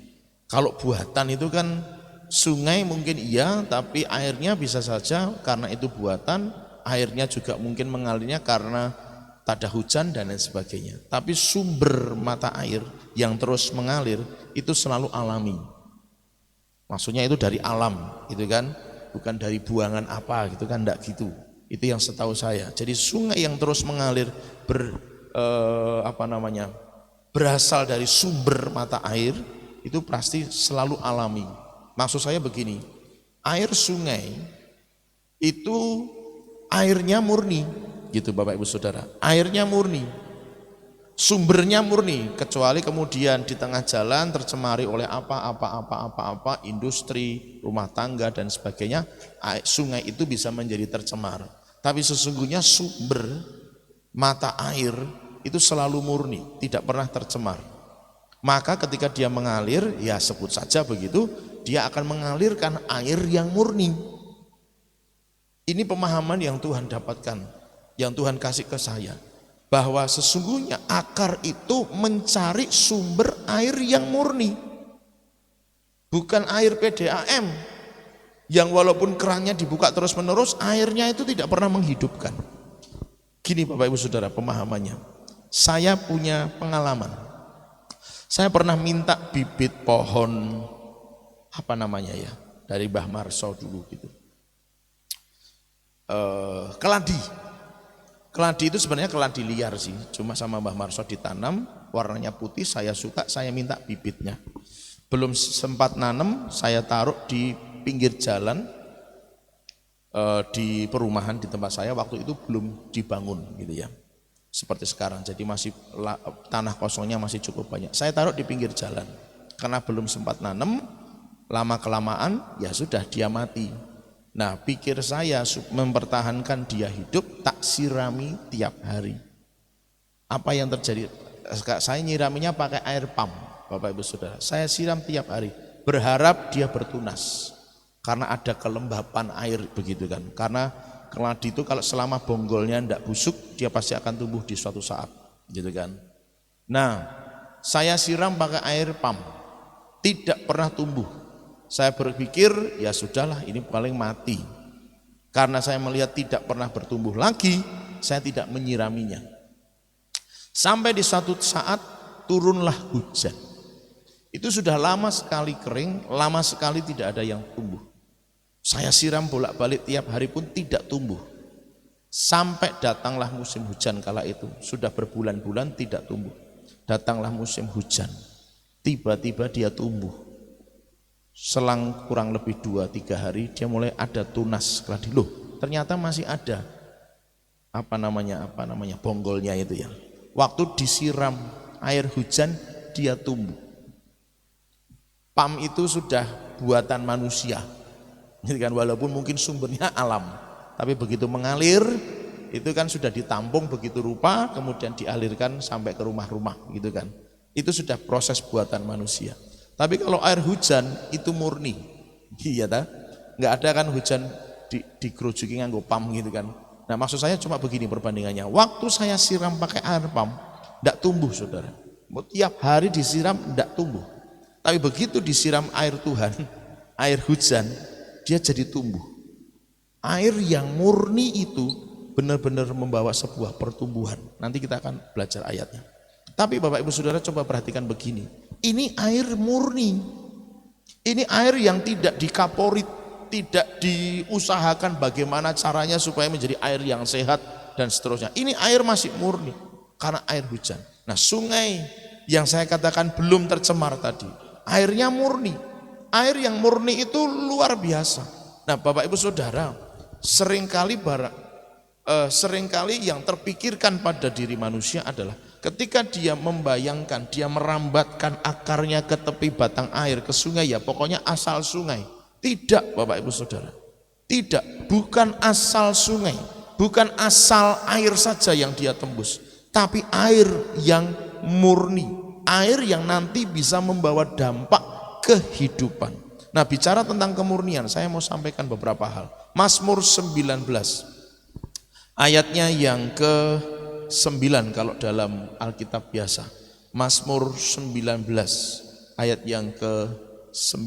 S4: Kalau buatan itu kan sungai mungkin iya, tapi airnya bisa saja karena itu buatan, airnya juga mungkin mengalirnya karena tak ada hujan dan lain sebagainya. Tapi sumber mata air yang terus mengalir itu selalu alami. Maksudnya itu dari alam, itu kan, bukan dari buangan apa gitu kan, enggak gitu. Itu yang setahu saya. Jadi sungai yang terus mengalir berasal dari sumber mata air itu pasti selalu alami. Maksud saya begini, air sungai itu airnya murni, gitu Bapak Ibu Saudara, airnya murni. Sumbernya murni, kecuali kemudian di tengah jalan tercemari oleh apa, industri, rumah tangga dan sebagainya, sungai itu bisa menjadi tercemar. Tapi sesungguhnya sumber mata air itu selalu murni, tidak pernah tercemar. Maka ketika dia mengalir, ya sebut saja begitu, dia akan mengalirkan air yang murni. Ini pemahaman yang Tuhan dapatkan, yang Tuhan kasih ke saya. Bahwa sesungguhnya akar itu mencari sumber air yang murni, bukan air PDAM yang walaupun kerannya dibuka terus menerus airnya itu tidak pernah menghidupkan. Gini Bapak Ibu Saudara pemahamannya, saya punya pengalaman. Saya pernah minta bibit pohon dari Mbah Marso dulu gitu, keladi. Keladi itu sebenarnya keladi liar sih, cuma sama Mbah Marso ditanam, warnanya putih, saya suka, saya minta bibitnya. Belum sempat nanam, saya taruh di pinggir jalan di perumahan di tempat saya, waktu itu belum dibangun gitu ya. Seperti sekarang, jadi masih tanah kosongnya masih cukup banyak. Saya taruh di pinggir jalan, karena belum sempat nanam, lama-kelamaan ya sudah dia mati. Nah, pikir saya mempertahankan dia hidup, tak sirami tiap hari. Apa yang terjadi? Saya nyiraminya pakai air pump, Bapak Ibu Saudara. Saya siram tiap hari, berharap dia bertunas. Karena ada kelembapan air begitu kan. Karena keladi itu kalau selama bonggolnya tidak busuk, dia pasti akan tumbuh di suatu saat, gitu kan. Nah, saya siram pakai air pump, tidak pernah tumbuh. Saya berpikir ya sudahlah ini paling mati. Karena saya melihat tidak pernah bertumbuh lagi, saya tidak menyiraminya. Sampai di suatu saat turunlah hujan. Itu sudah lama sekali kering, lama sekali tidak ada yang tumbuh. Saya siram bolak-balik tiap hari pun tidak tumbuh. Sampai datanglah musim hujan kala itu, sudah berbulan-bulan tidak tumbuh. Datanglah musim hujan, tiba-tiba dia tumbuh. Selang kurang lebih 2-3 hari dia mulai ada tunas keladi. Loh, ternyata masih ada bonggolnya itu ya. Waktu disiram air hujan dia tumbuh. Pam itu sudah buatan manusia. Jadi kan walaupun mungkin sumbernya alam, tapi begitu mengalir itu kan sudah ditampung begitu rupa, kemudian dialirkan sampai ke rumah-rumah gitu kan. Itu sudah proses buatan manusia. Tapi kalau air hujan itu murni, iya tak? Nggak ada kan hujan dikerujuki nganggo pam gitu kan. Nah maksud saya cuma begini perbandingannya. Waktu saya siram pakai air pam, nggak tumbuh saudara. Tiap hari disiram nggak tumbuh. Tapi begitu disiram air Tuhan, air hujan, dia jadi tumbuh. Air yang murni itu benar-benar membawa sebuah pertumbuhan. Nanti kita akan belajar ayatnya. Tapi Bapak Ibu Saudara coba perhatikan begini. Ini air murni. Ini air yang tidak dikaporit, tidak diusahakan bagaimana caranya supaya menjadi air yang sehat dan seterusnya. Ini air masih murni karena air hujan. Nah, sungai yang saya katakan belum tercemar tadi, airnya murni. Air yang murni itu luar biasa. Nah, Bapak Ibu Saudara, seringkali yang terpikirkan pada diri manusia adalah ketika dia membayangkan, dia merambatkan akarnya ke tepi batang air, ke sungai, ya pokoknya asal sungai. Tidak Bapak Ibu Saudara, tidak, bukan asal sungai, bukan asal air saja yang dia tembus, tapi air yang murni, air yang nanti bisa membawa dampak kehidupan. Nah, bicara tentang kemurnian, saya mau sampaikan beberapa hal. Mazmur 19 ayatnya yang ke-9 kalau dalam Alkitab biasa. Mazmur 19 ayat yang ke-9.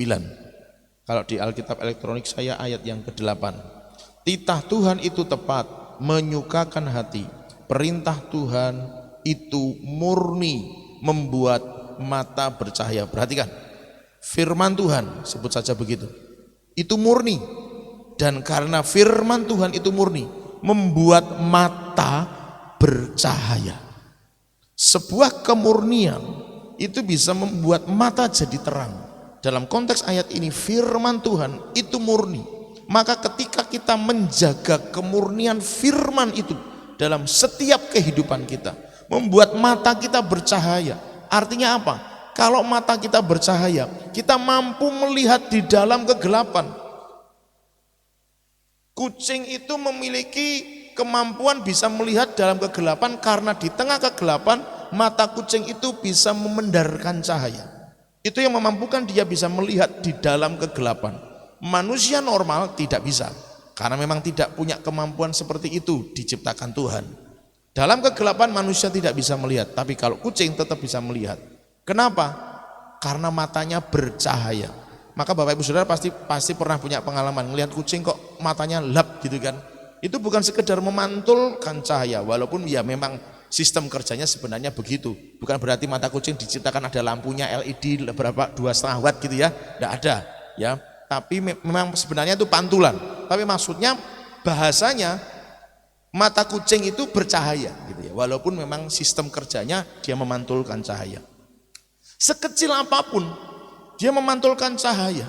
S4: Kalau di Alkitab elektronik saya ayat yang ke-8. Titah Tuhan itu tepat, menyukakan hati. Perintah Tuhan itu murni, membuat mata bercahaya. Perhatikan, firman Tuhan, sebut saja begitu, itu murni. Dan karena firman Tuhan itu murni, membuat mata bercahaya. Sebuah kemurnian itu bisa membuat mata jadi terang. Dalam konteks ayat ini firman Tuhan itu murni. Maka ketika kita menjaga kemurnian firman itu dalam setiap kehidupan kita, membuat mata kita bercahaya. Artinya apa? Kalau mata kita bercahaya, kita mampu melihat di dalam kegelapan. Kucing itu memiliki kemampuan bisa melihat dalam kegelapan karena di tengah kegelapan mata kucing itu bisa memendarkan cahaya. Itu yang memampukan dia bisa melihat di dalam kegelapan. Manusia normal tidak bisa karena memang tidak punya kemampuan seperti itu diciptakan Tuhan. Dalam kegelapan manusia tidak bisa melihat, tapi kalau kucing tetap bisa melihat. Kenapa? Karena matanya bercahaya. Maka Bapak Ibu Saudara pasti pernah punya pengalaman melihat kucing kok matanya lap gitu kan. Itu bukan sekedar memantulkan cahaya, walaupun ya memang sistem kerjanya sebenarnya begitu. Bukan berarti mata kucing diciptakan ada lampunya LED berapa 2,5 watt gitu ya. Tidak ada ya. Tapi memang sebenarnya itu pantulan. Tapi maksudnya bahasanya mata kucing itu bercahaya gitu ya. Walaupun memang sistem kerjanya dia memantulkan cahaya. Sekecil apapun dia memantulkan cahaya,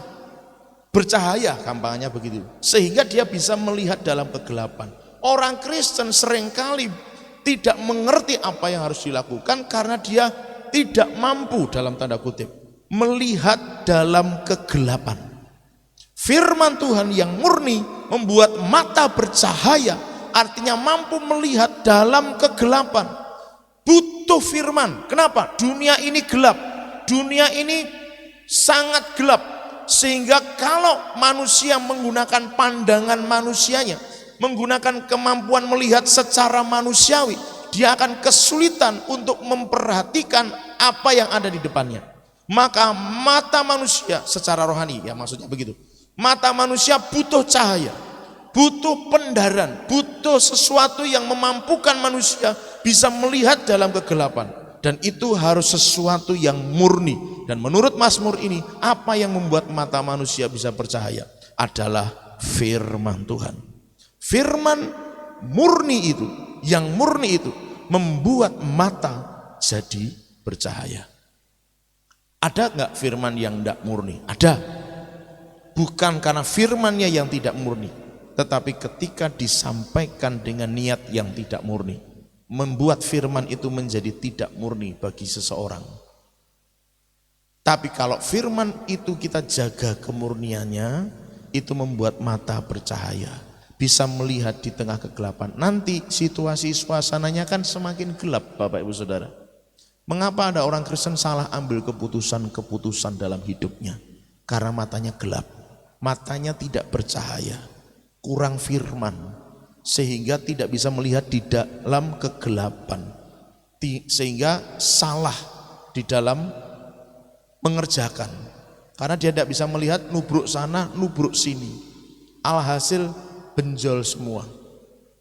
S4: bercahaya gampangnya begitu, sehingga dia bisa melihat dalam kegelapan. Orang Kristen seringkali tidak mengerti apa yang harus dilakukan karena dia tidak mampu dalam tanda kutip melihat dalam kegelapan. Firman Tuhan yang murni membuat mata bercahaya, artinya mampu melihat dalam kegelapan. Butuh firman. Kenapa? Dunia ini gelap, dunia ini sangat gelap, sehingga kalau manusia menggunakan pandangan manusianya, menggunakan kemampuan melihat secara manusiawi, dia akan kesulitan untuk memperhatikan apa yang ada di depannya. Maka mata manusia secara rohani, ya maksudnya begitu, mata manusia butuh cahaya, butuh pendaran, butuh sesuatu yang memampukan manusia bisa melihat dalam kegelapan. Dan itu harus sesuatu yang murni. Dan menurut Mazmur ini, apa yang membuat mata manusia bisa bercahaya adalah firman Tuhan. Firman murni itu, yang murni itu membuat mata jadi bercahaya. Ada enggak firman yang tidak murni? Ada. Bukan karena firmannya yang tidak murni, tetapi ketika disampaikan dengan niat yang tidak murni, membuat firman itu menjadi tidak murni bagi seseorang. Tapi kalau firman itu kita jaga kemurniannya, itu membuat mata bercahaya, bisa melihat di tengah kegelapan. Nanti situasi suasananya kan semakin gelap Bapak Ibu Saudara. Mengapa ada orang Kristen salah ambil keputusan-keputusan dalam hidupnya? Karena matanya gelap, matanya tidak bercahaya, kurang firman, sehingga tidak bisa melihat di dalam kegelapan, sehingga salah di dalam mengerjakan karena dia tidak bisa melihat, nubruk sana nubruk sini, alhasil benjol semua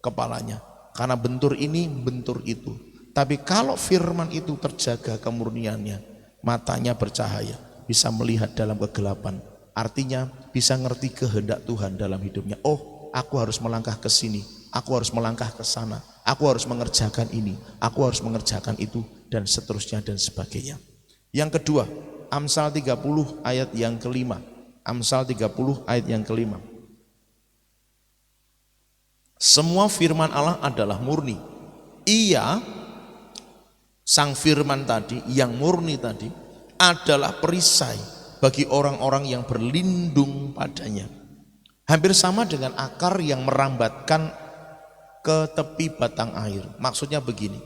S4: kepalanya karena bentur ini bentur itu. Tapi kalau firman itu terjaga kemurniannya, matanya bercahaya, bisa melihat dalam kegelapan, artinya bisa ngerti kehendak Tuhan dalam hidupnya. Oh, aku harus melangkah ke sini, aku harus melangkah ke sana, aku harus mengerjakan ini, aku harus mengerjakan itu, dan seterusnya dan sebagainya. Yang kedua, Amsal 30 ayat yang kelima. Amsal 30 ayat yang kelima. Semua firman Allah adalah murni. Ia, sang firman tadi, yang murni tadi, adalah perisai bagi orang-orang yang berlindung padanya. Hampir sama dengan akar yang merambatkan ke tepi batang air. Maksudnya begini,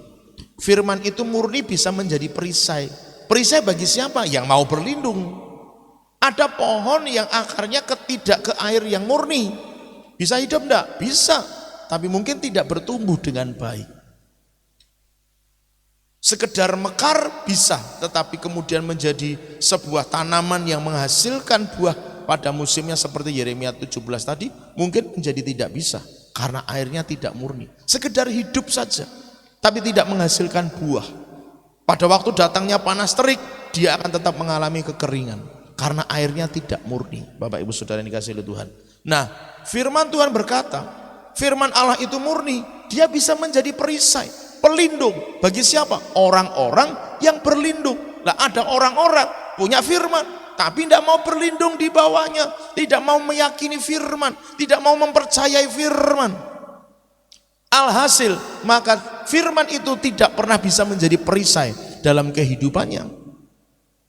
S4: firman itu murni bisa menjadi perisai. Perisai bagi siapa? Yang mau berlindung. Ada pohon yang akarnya tidak ke air yang murni, bisa hidup enggak? Bisa, tapi mungkin tidak bertumbuh dengan baik. Sekedar mekar bisa, tetapi kemudian menjadi sebuah tanaman yang menghasilkan buah pada musimnya seperti Yeremia 17 tadi, mungkin menjadi tidak bisa karena airnya tidak murni. Sekedar hidup saja, tapi tidak menghasilkan buah. Pada waktu datangnya panas terik, dia akan tetap mengalami kekeringan karena airnya tidak murni. Bapak Ibu Saudara yang dikasihi oleh Tuhan. Nah, firman Tuhan berkata, firman Allah itu murni, dia bisa menjadi perisai, pelindung bagi siapa? Orang-orang yang berlindung. Nah, ada orang-orang punya firman tapi tidak mau berlindung di bawahnya, tidak mau meyakini firman, tidak mau mempercayai firman. Alhasil maka firman itu tidak pernah bisa menjadi perisai dalam kehidupannya.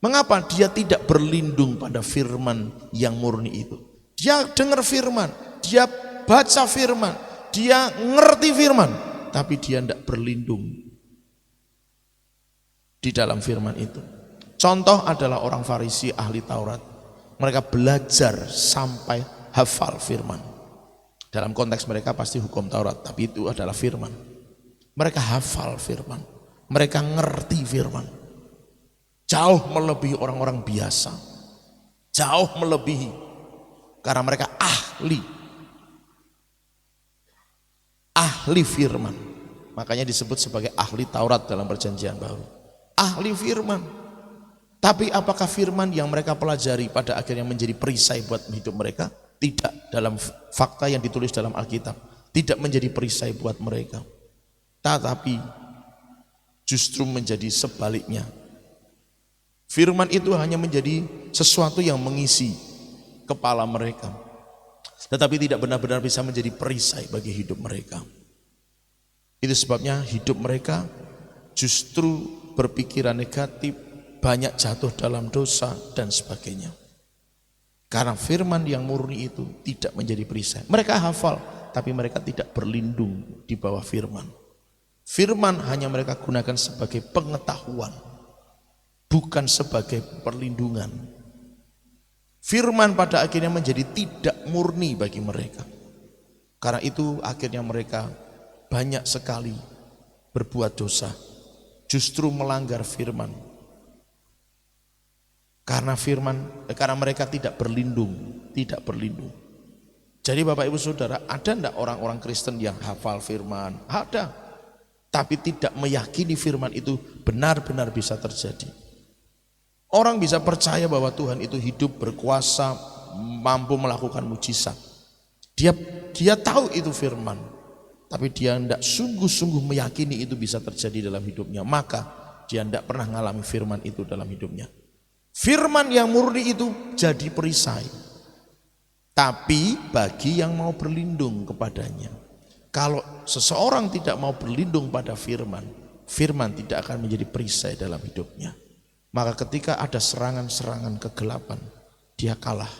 S4: Mengapa? Dia tidak berlindung pada firman yang murni itu. Dia dengar firman, dia baca firman, dia ngerti firman, tapi dia tidak berlindung di dalam firman itu. Contoh adalah orang Farisi ahli Taurat. Mereka belajar sampai hafal firman. Dalam konteks mereka pasti hukum Taurat, tapi itu adalah firman. Mereka hafal firman, mereka ngerti firman. Jauh melebihi orang-orang biasa, jauh melebihi, karena mereka ahli firman. Makanya disebut sebagai ahli Taurat dalam Perjanjian Baru. Ahli firman. Tapi apakah firman yang mereka pelajari pada akhirnya menjadi perisai buat hidup mereka? Tidak. Dalam fakta yang ditulis dalam Alkitab, tidak menjadi perisai buat mereka. Tetapi justru menjadi sebaliknya. Firman itu hanya menjadi sesuatu yang mengisi kepala mereka, tetapi tidak benar-benar bisa menjadi perisai bagi hidup mereka. Itu sebabnya hidup mereka justru berpikiran negatif, banyak jatuh dalam dosa dan sebagainya. Karena firman yang murni itu tidak menjadi perisai. Mereka hafal, tapi mereka tidak berlindung di bawah firman. Firman hanya mereka gunakan sebagai pengetahuan, bukan sebagai perlindungan. Firman pada akhirnya menjadi tidak murni bagi mereka. Karena itu akhirnya mereka banyak sekali berbuat dosa, justru melanggar firman. Karena mereka tidak berlindung. Jadi Bapak Ibu Saudara, ada enggak orang-orang Kristen yang hafal firman? Ada. Tapi tidak meyakini firman itu benar-benar bisa terjadi. Orang bisa percaya bahwa Tuhan itu hidup, berkuasa, mampu melakukan mujizat. Dia tahu itu firman, tapi dia tidak sungguh-sungguh meyakini itu bisa terjadi dalam hidupnya. Maka dia tidak pernah mengalami firman itu dalam hidupnya. Firman yang murni itu jadi perisai, tapi bagi yang mau berlindung kepadanya. Kalau seseorang tidak mau berlindung pada firman, firman tidak akan menjadi perisai dalam hidupnya. Maka ketika ada serangan-serangan kegelapan, dia kalah.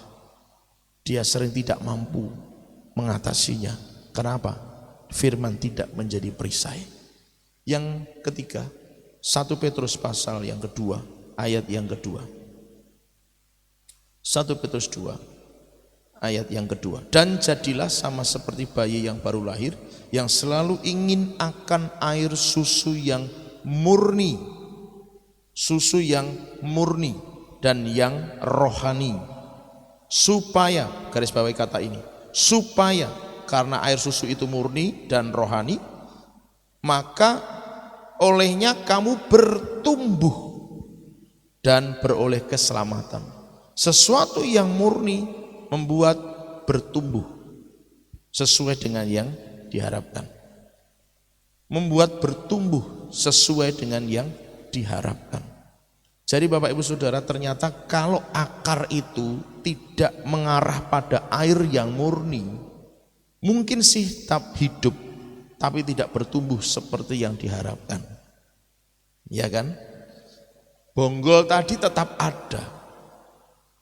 S4: Dia sering tidak mampu mengatasinya. Kenapa? Firman tidak menjadi perisai. Yang ketiga, 1 Petrus pasal yang kedua, ayat yang kedua. 1 Petrus 2 ayat yang kedua. Dan jadilah sama seperti bayi yang baru lahir, yang selalu ingin akan air susu yang murni, dan yang rohani, supaya, garis bawahi kata ini, supaya, karena air susu itu murni dan rohani, maka olehnya kamu bertumbuh dan beroleh keselamatan. Sesuatu yang murni membuat bertumbuh sesuai dengan yang diharapkan. Membuat bertumbuh sesuai dengan yang diharapkan. Jadi Bapak Ibu Saudara, ternyata kalau akar itu tidak mengarah pada air yang murni, mungkin sih tetap hidup, tapi tidak bertumbuh seperti yang diharapkan. Ya kan? Bonggol tadi tetap ada,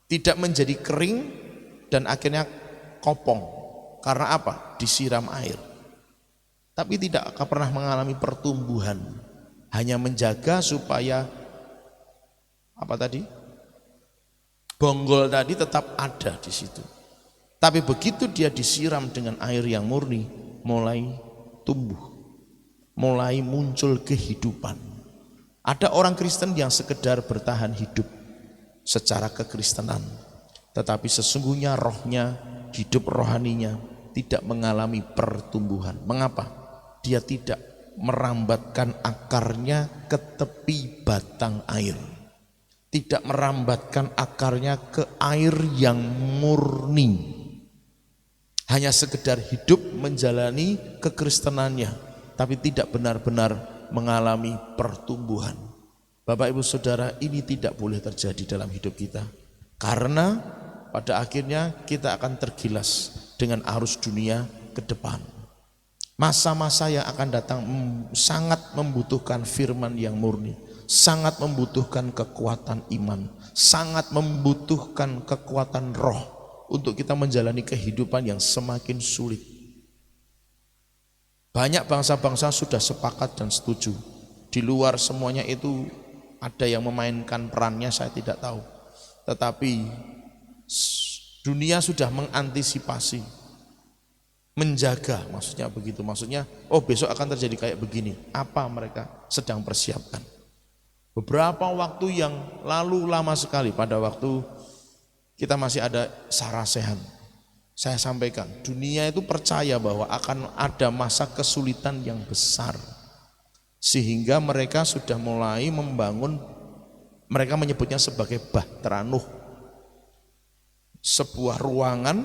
S4: tidak menjadi kering dan akhirnya kopong. Karena apa? Disiram air. Tapi tidak akan pernah mengalami pertumbuhan. Hanya menjaga supaya apa tadi? Bonggol tadi tetap ada di situ. Tapi begitu dia disiram dengan air yang murni, mulai tumbuh, mulai muncul kehidupan. Ada orang Kristen yang sekedar bertahan hidup secara kekristenan, tetapi sesungguhnya rohnya, hidup rohaninya tidak mengalami pertumbuhan. Mengapa? Dia tidak merambatkan akarnya ke tepi batang air, tidak merambatkan akarnya ke air yang murni. Hanya sekedar hidup menjalani kekristenannya, tapi tidak benar-benar mengalami pertumbuhan. Bapak Ibu Saudara, ini tidak boleh terjadi dalam hidup kita, karena pada akhirnya kita akan tergilas dengan arus dunia ke depan. Masa-masa yang akan datang sangat membutuhkan firman yang murni, sangat membutuhkan kekuatan iman, sangat membutuhkan kekuatan roh untuk kita menjalani kehidupan yang semakin sulit. Banyak bangsa-bangsa sudah sepakat dan setuju. Di luar semuanya itu ada yang memainkan perannya, saya tidak tahu. Tetapi dunia sudah mengantisipasi, menjaga, maksudnya begitu. Maksudnya, oh besok akan terjadi kayak begini. Apa mereka sedang persiapkan? Beberapa waktu yang lalu, lama sekali, pada waktu kita masih ada Sarasehan, saya sampaikan, dunia itu percaya bahwa akan ada masa kesulitan yang besar. Sehingga mereka sudah mulai membangun, mereka menyebutnya sebagai Bahtera Nuh. Sebuah ruangan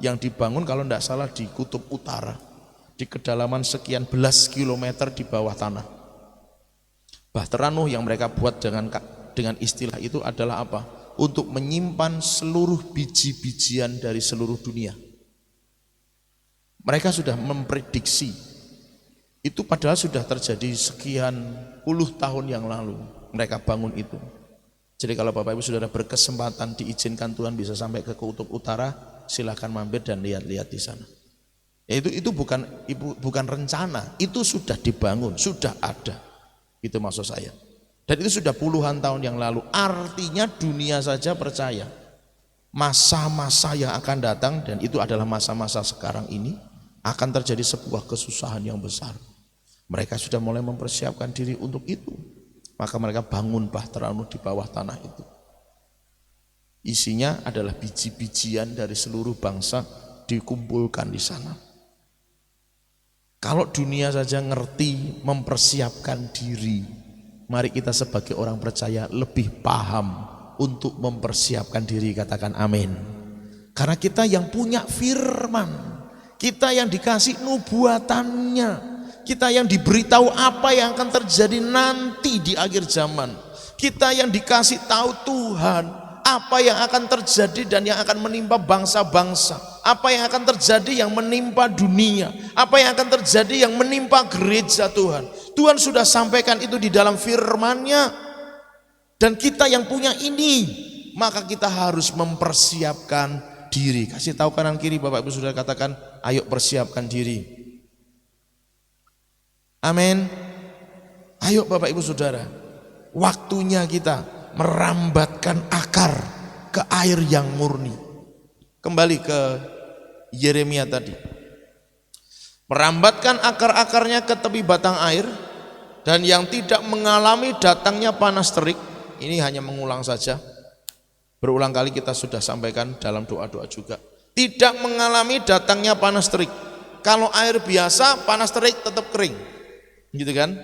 S4: yang dibangun kalau tidak salah di kutub utara, di kedalaman sekian belas kilometer di bawah tanah. Bahtera Nuh yang mereka buat dengan istilah itu adalah apa? Untuk menyimpan seluruh biji-bijian dari seluruh dunia. Mereka sudah memprediksi, itu padahal sudah terjadi sekian puluh tahun yang lalu mereka bangun itu. Jadi kalau Bapak Ibu Saudara berkesempatan, diizinkan Tuhan bisa sampai ke kutub utara, silakan mampir dan lihat-lihat di sana. Ya, itu bukan rencana, itu sudah dibangun, sudah ada. Itu maksud saya. Dan itu sudah puluhan tahun yang lalu. Artinya dunia saja percaya masa-masa yang akan datang, dan itu adalah masa-masa sekarang ini, akan terjadi sebuah kesusahan yang besar. Mereka sudah mulai mempersiapkan diri untuk itu. Maka mereka bangun Bahtera Nuh di bawah tanah itu. Isinya adalah biji-bijian dari seluruh bangsa dikumpulkan di sana. Kalau dunia saja ngerti mempersiapkan diri, mari kita sebagai orang percaya lebih paham untuk mempersiapkan diri, katakan amin. Karena kita yang punya firman, kita yang dikasih nubuatannya, kita yang diberitahu apa yang akan terjadi nanti di akhir zaman, kita yang dikasih tahu Tuhan apa yang akan terjadi dan yang akan menimpa bangsa-bangsa, apa yang akan terjadi yang menimpa dunia, apa yang akan terjadi yang menimpa gereja Tuhan. Tuhan sudah sampaikan itu di dalam firman-Nya, dan kita yang punya ini, maka kita harus mempersiapkan diri. Kasih tahu kanan kiri, Bapak Ibu Saudara, katakan, ayo persiapkan diri. Amin. Ayo Bapak Ibu Saudara, waktunya kita merambatkan akar ke air yang murni. Kembali ke Yeremia tadi. Merambatkan akar-akarnya ke tepi batang air, dan yang tidak mengalami datangnya panas terik. Ini hanya mengulang saja. Berulang kali kita sudah sampaikan dalam doa-doa juga. Tidak mengalami datangnya panas terik. Kalau air biasa, panas terik tetap kering, gitu kan?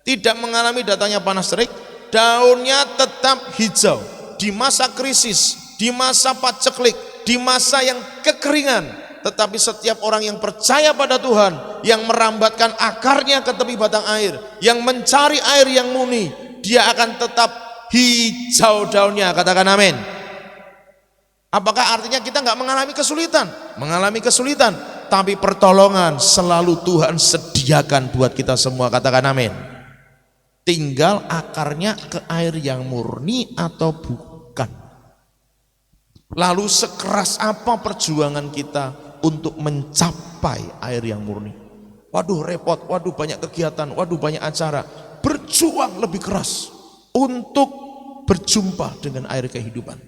S4: Tidak mengalami datangnya panas terik, daunnya tetap hijau. Di masa krisis, di masa paceklik, di masa yang kekeringan, tetapi setiap orang yang percaya pada Tuhan, yang merambatkan akarnya ke tepi batang air, yang mencari air yang murni, dia akan tetap hijau daunnya, katakan amin. Apakah artinya kita nggak mengalami kesulitan? Mengalami kesulitan, tapi pertolongan selalu Tuhan sediakan buat kita semua, katakan amin. Tinggal akarnya ke air yang murni atau bukan. Lalu sekeras apa perjuangan kita untuk mencapai air yang murni? Waduh repot, waduh banyak kegiatan, waduh banyak acara. Berjuang lebih keras untuk berjumpa dengan air kehidupan.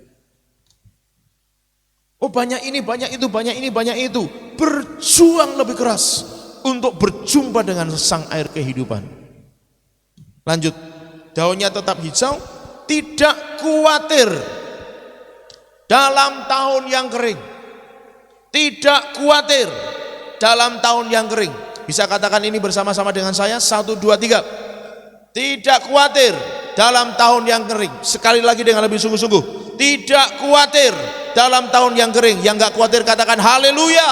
S4: Oh banyak ini, banyak itu, banyak ini, banyak itu. Berjuang lebih keras untuk berjumpa dengan sang air kehidupan. Lanjut, daunnya tetap hijau, tidak khawatir dalam tahun yang kering. Tidak khawatir dalam tahun yang kering. Bisa katakan ini bersama-sama dengan saya, 1, 2, 3. Tidak khawatir dalam tahun yang kering. Sekali lagi dengan lebih sungguh-sungguh. Tidak khawatir dalam tahun yang kering. Yang gak khawatir katakan haleluya.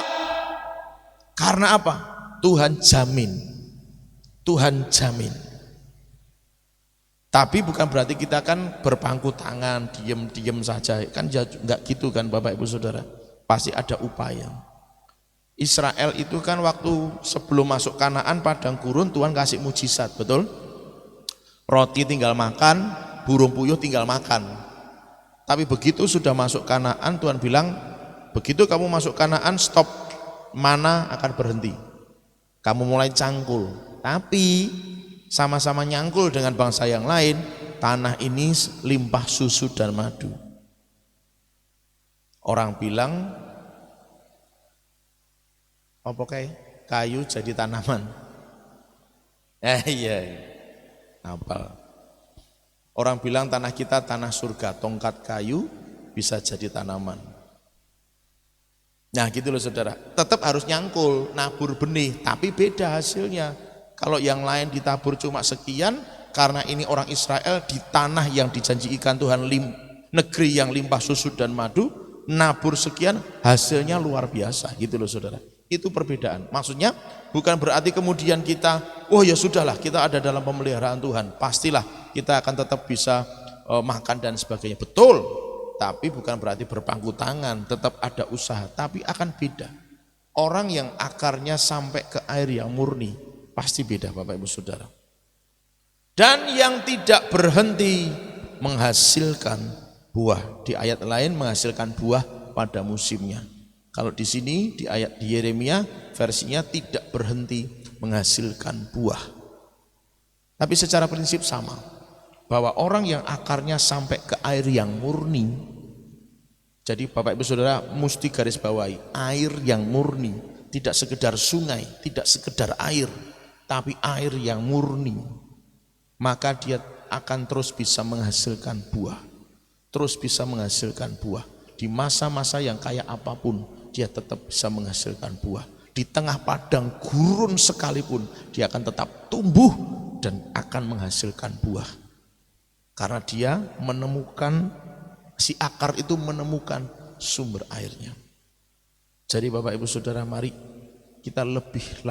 S4: Karena apa? Tuhan jamin. Tuhan jamin. Tapi bukan berarti kita kan berpangku tangan, diem-diem saja. Kan enggak gitu kan Bapak Ibu Saudara. Pasti ada upaya. Israel itu kan waktu sebelum masuk Kanaan padang gurun Tuhan kasih mujizat, betul? Roti tinggal makan, burung puyuh tinggal makan. Tapi begitu sudah masuk Kanaan Tuhan bilang, begitu kamu masuk Kanaan stop, mana akan berhenti. Kamu mulai cangkul, tapi sama-sama nyangkul dengan bangsa yang lain, tanah ini limpah susu dan madu. Orang bilang apa kayu jadi tanaman. Iya. Apal. Orang bilang tanah kita tanah surga, tongkat kayu bisa jadi tanaman. Nah gitu loh saudara, tetap harus nyangkul, nabur benih, tapi beda hasilnya. Kalau yang lain ditabur cuma sekian, karena ini orang Israel di tanah yang dijanjikan Tuhan, negeri yang limpah susu dan madu, nabur sekian, hasilnya luar biasa, gitu loh saudara. Itu perbedaan. Maksudnya bukan berarti kemudian kita, oh ya sudahlah kita ada dalam pemeliharaan Tuhan, pastilah kita akan tetap bisa makan dan sebagainya. Betul, tapi bukan berarti berpangku tangan, tetap ada usaha, tapi akan beda. Orang yang akarnya sampai ke air yang murni, pasti beda Bapak Ibu Saudara. Dan yang tidak berhenti menghasilkan buah, di ayat lain menghasilkan buah pada musimnya. Kalau di sini di ayat di Yeremia versinya tidak berhenti menghasilkan buah. Tapi secara prinsip sama, bahwa orang yang akarnya sampai ke air yang murni. Jadi Bapak Ibu Saudara mesti garis bawahi, air yang murni, tidak sekedar sungai, tidak sekedar air, tapi air yang murni. Maka dia akan terus bisa menghasilkan buah. Terus bisa menghasilkan buah. Di masa-masa yang kayak apapun, dia tetap bisa menghasilkan buah. Di tengah padang gurun sekalipun, dia akan tetap tumbuh dan akan menghasilkan buah. Karena dia menemukan, si akar itu menemukan sumber airnya. Jadi Bapak Ibu Saudara, mari kita lebih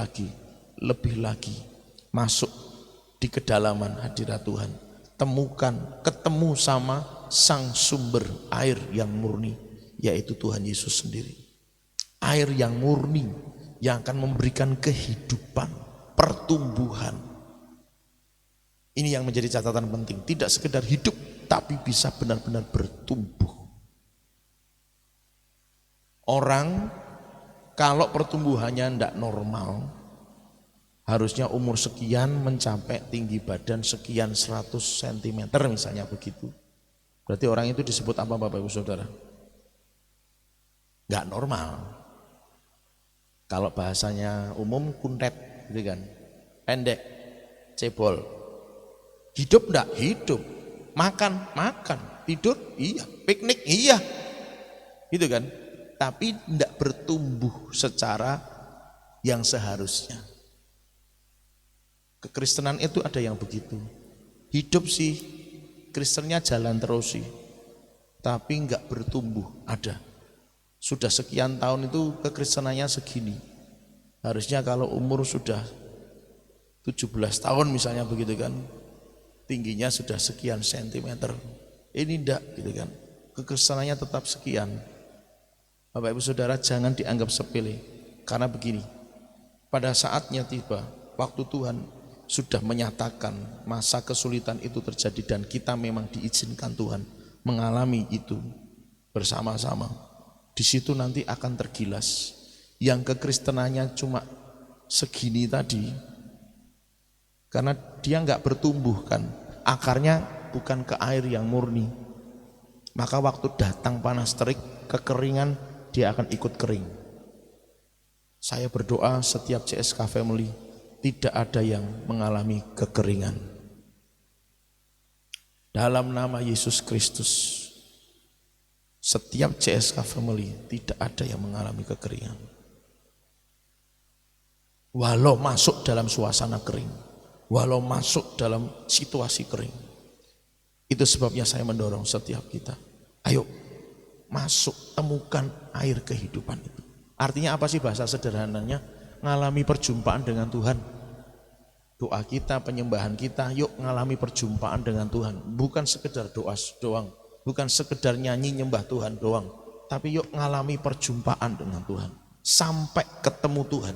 S4: lagi masuk di kedalaman hadirat Tuhan. Ketemu sama sang sumber air yang murni, yaitu Tuhan Yesus sendiri. Air yang murni yang akan memberikan kehidupan, pertumbuhan. Ini yang menjadi catatan penting, tidak sekedar hidup tapi bisa benar-benar bertumbuh. Orang kalau pertumbuhannya tidak normal, harusnya umur sekian mencapai tinggi badan sekian 100 cm misalnya begitu. Berarti orang itu disebut apa Bapak Ibu Saudara? Enggak normal. Kalau bahasanya umum kuntet gitu kan. Pendek, cebol. Hidup enggak? Hidup. Makan, tidur, iya, piknik, iya. Gitu kan? Tapi enggak bertumbuh secara yang seharusnya. Kekristenan itu ada yang begitu. Hidup sih, Kristennya jalan terus sih, tapi enggak bertumbuh, ada. Sudah sekian tahun itu kekristenannya segini. Harusnya kalau umur sudah 17 tahun misalnya begitu kan, tingginya sudah sekian sentimeter. Ini enggak gitu kan. Kekristenannya tetap sekian. Bapak Ibu Saudara, jangan dianggap sepele. Karena begini, pada saatnya tiba, waktu Tuhan sudah menyatakan masa kesulitan itu terjadi dan kita memang diizinkan Tuhan mengalami itu bersama-sama. Di situ nanti akan tergilas. Yang kekristenannya cuma segini tadi, karena dia enggak bertumbuh kan, akarnya bukan ke air yang murni. Maka waktu datang panas terik, kekeringan, dia akan ikut kering. Saya berdoa setiap CSK Family tidak ada yang mengalami kekeringan. Dalam nama Yesus Kristus, setiap CSK Family tidak ada yang mengalami kekeringan. Walau masuk dalam suasana kering, walau masuk dalam situasi kering. Itu sebabnya saya mendorong setiap kita, ayo masuk, temukan air kehidupan itu. Artinya apa sih bahasa sederhananya? Ngalami perjumpaan dengan Tuhan. Doa kita, penyembahan kita, yuk ngalami perjumpaan dengan Tuhan. Bukan sekedar doa doang, bukan sekedar nyanyi nyembah Tuhan doang, tapi yuk ngalami perjumpaan dengan Tuhan. sampai ketemu Tuhan.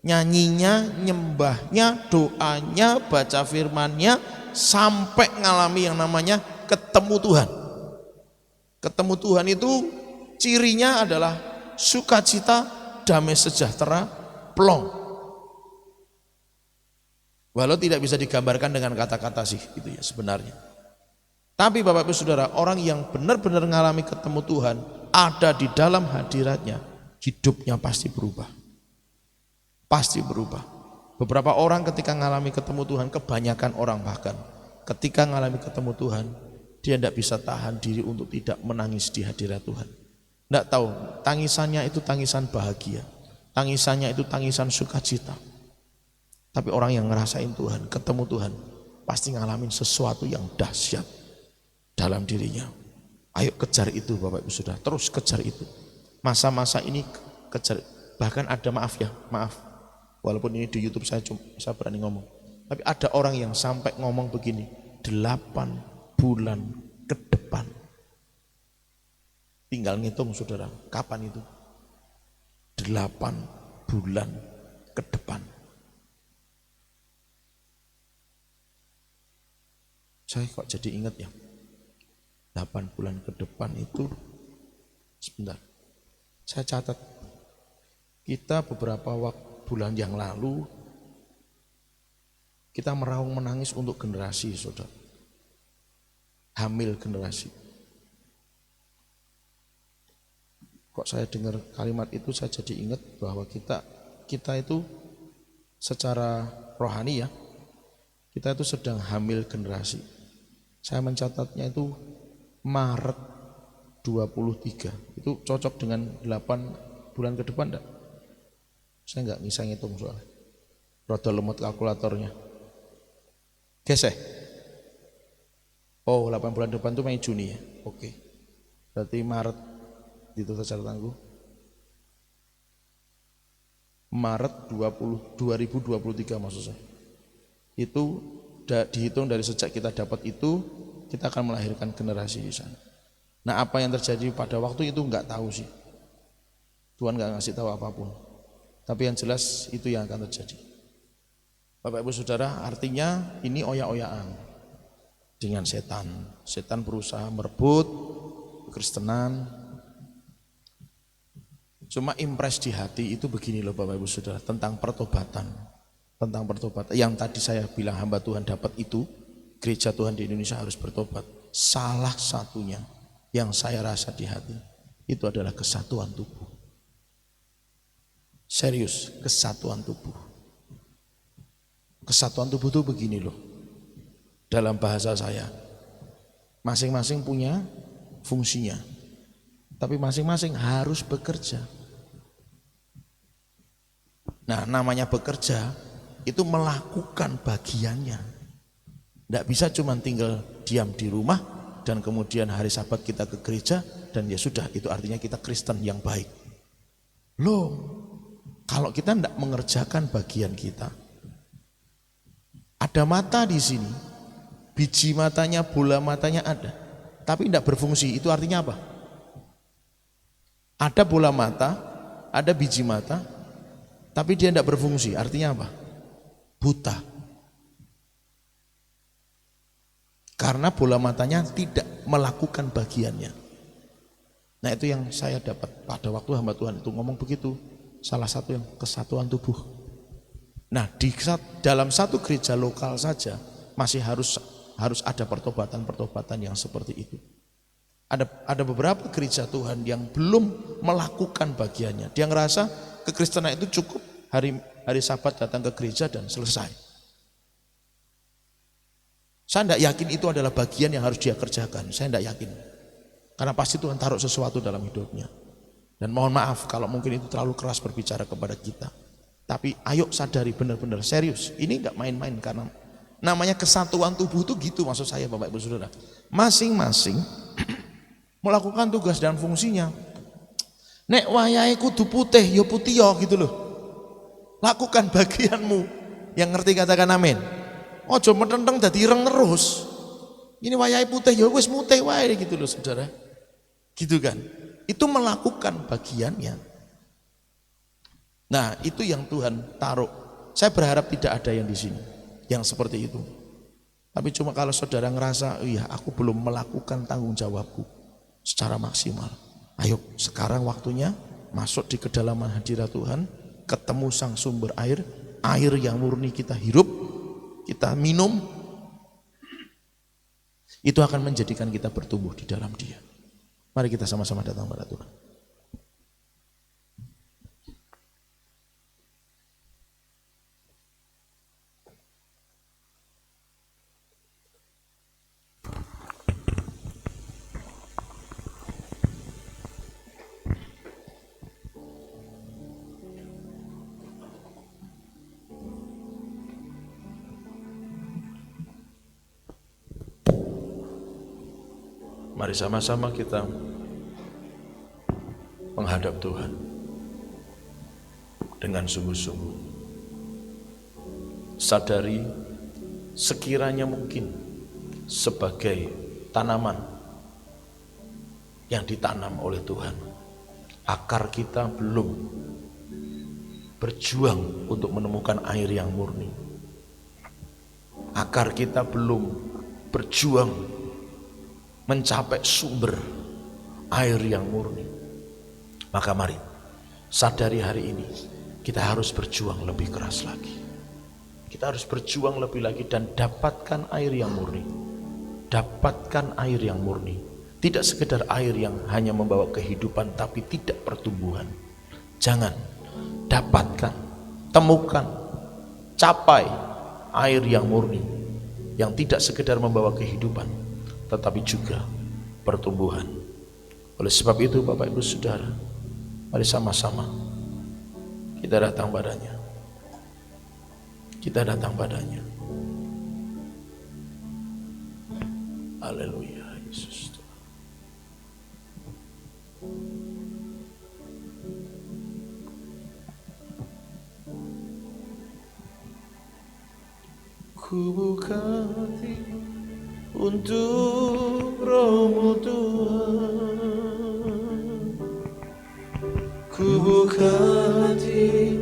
S4: Nyanyinya, nyembahnya, doanya, baca firmannya sampai ngalami yang namanya ketemu Tuhan. Ketemu Tuhan itu cirinya adalah sukacita, damai sejahtera, plong. Walau tidak bisa digambarkan dengan kata-kata sih gitu ya sebenarnya. Tapi Bapak Ibu Saudara, orang yang benar-benar mengalami ketemu Tuhan, ada di dalam hadiratnya, hidupnya pasti berubah. Pasti berubah. Beberapa orang ketika mengalami ketemu Tuhan, kebanyakan orang bahkan ketika mengalami ketemu Tuhan, dia tidak bisa tahan diri untuk tidak menangis di hadirat Tuhan. Tidak tahu, tangisannya itu tangisan bahagia, tangisannya itu tangisan sukacita. Tapi orang yang ngerasain Tuhan, ketemu Tuhan, pasti ngalamin sesuatu yang dahsyat dalam dirinya. Ayo kejar itu Bapak Ibu Saudara, terus kejar itu. Masa-masa ini kejar, bahkan ada maaf. Walaupun ini di YouTube saya berani ngomong. Tapi ada orang yang sampai ngomong begini, 8 bulan ke depan. Tinggal ngitung Saudara, kapan itu? 8 bulan ke depan. Saya kok jadi ingat ya, 8 bulan ke depan itu, sebentar, saya catat, kita beberapa bulan yang lalu, kita meraung menangis untuk generasi Saudara, hamil generasi. Kok saya dengar kalimat itu, saya jadi ingat bahwa kita itu secara rohani ya, kita itu sedang hamil generasi. Saya mencatatnya itu Maret 23. Itu cocok dengan 8 bulan ke depan enggak? Saya enggak bisa ngitung soalnya. Rada lemot kalkulatornya. Geseh. Oh, 8 bulan depan itu Mei Juni ya. Oke. Berarti Maret itu secara tangguh. Maret 2023 maksud saya. Itu dihitung dari sejak kita dapat itu, kita akan melahirkan generasi di sana. Nah, apa yang terjadi pada waktu itu enggak tahu sih. Tuhan enggak ngasih tahu apapun. Tapi yang jelas itu yang akan terjadi. Bapak Ibu Saudara, artinya ini oyak-oyakan dengan setan. Setan berusaha merebut kekristenan. Cuma impres di hati itu begini loh Bapak Ibu Saudara, tentang pertobatan. Tentang pertobatan. Yang tadi saya bilang hamba Tuhan dapat itu, gereja Tuhan di Indonesia harus bertobat. Salah satunya yang saya rasa di hati itu adalah kesatuan tubuh. Serius, kesatuan tubuh. Kesatuan tubuh itu begini loh. Dalam bahasa saya, masing-masing punya fungsinya, tapi masing-masing harus bekerja. Nah, namanya bekerja itu melakukan bagiannya. Tidak bisa cuma tinggal diam di rumah dan kemudian hari Sabat kita ke gereja dan ya sudah, itu artinya kita Kristen yang baik. Loh, kalau kita tidak mengerjakan bagian kita, ada mata di sini, biji matanya, bola matanya ada, tapi tidak berfungsi, itu artinya apa? Ada bola mata, ada biji mata, tapi dia tidak berfungsi, artinya apa? Buta. Karena bola matanya tidak melakukan bagiannya. Nah, itu yang saya dapat pada waktu hamba Tuhan itu ngomong begitu. Salah satu yang kesatuan tubuh. Nah, dalam satu gereja lokal saja masih harus ada pertobatan-pertobatan yang seperti itu. Ada beberapa gereja Tuhan yang belum melakukan bagiannya. Dia ngerasa kekristenan itu cukup hari Sabat datang ke gereja dan selesai. Saya tidak yakin itu adalah bagian yang harus dia kerjakan. Saya tidak yakin. Karena pasti Tuhan taruh sesuatu dalam hidupnya. Dan mohon maaf kalau mungkin itu terlalu keras berbicara kepada kita. Tapi ayo sadari benar-benar serius. Ini enggak main-main, karena namanya kesatuan tubuh itu gitu maksud saya Bapak Ibu Saudara. Masing-masing melakukan tugas dan fungsinya. Nek wayahe kudu putih, ya putih ya gitu loh. Lakukan bagianmu. Yang ngerti katakan amin. Ojo metenteng dadi ireng terus. Ini wayahe putih ya wis mutih wae gitu loh Saudara. Gitu kan? Itu melakukan bagiannya. Nah, itu yang Tuhan taruh. Saya berharap tidak ada yang di sini yang seperti itu. Tapi cuma kalau saudara ngerasa, iya aku belum melakukan tanggung jawabku secara maksimal. Ayo sekarang waktunya masuk di kedalaman hadirat Tuhan, ketemu sang sumber air, air yang murni kita hirup, kita minum. Itu akan menjadikan kita bertumbuh di dalam Dia. Mari kita sama-sama datang pada Tuhan. Mari sama-sama kita menghadap Tuhan dengan sungguh-sungguh. Sadari sekiranya mungkin sebagai tanaman yang ditanam oleh Tuhan, akar kita belum berjuang untuk menemukan air yang murni. Akar kita belum berjuang mencapai sumber air yang murni. Maka mari sadari hari ini kita harus berjuang lebih keras lagi. Kita harus berjuang lebih lagi dan dapatkan air yang murni. Dapatkan air yang murni. Tidak sekedar air yang hanya membawa kehidupan tapi tidak pertumbuhan. Jangan, dapatkan, temukan, capai air yang murni yang tidak sekedar membawa kehidupan tetapi juga pertumbuhan. Oleh sebab itu Bapak Ibu Saudara, mari sama-sama kita datang padanya. Kita datang padanya. Haleluya, Yesus. Ku buka hati untuk Roh-Mu Tuhan, ku buka hati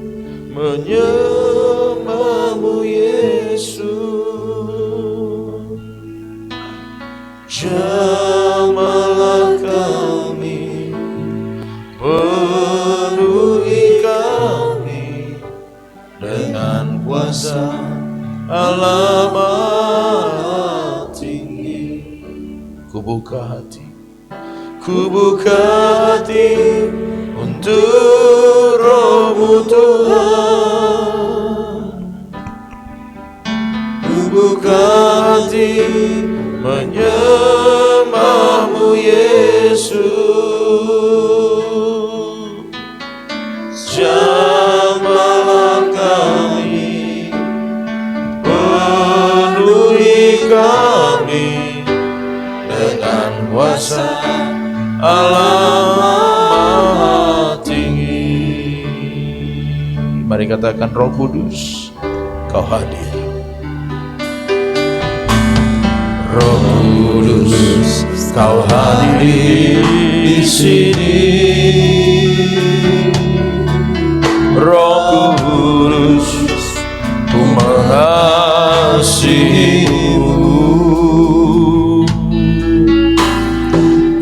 S4: menyembah-Mu Yesus. Jamahlah kami, penuhi kami dengan kuasa Allah Maha Tinggi. Ku buka hati untuk Roh-Mu Tuhan. Ku buka hati menyembah-Mu Yesus. Jamahlah kami, penuhi kami dengan kuasa Allah Maha Tinggi. Mari katakan, Roh Kudus, Kau hadir. Roh Kudus, Kau hadir di sini. Roh Kudus, ku mengasihi-Mu.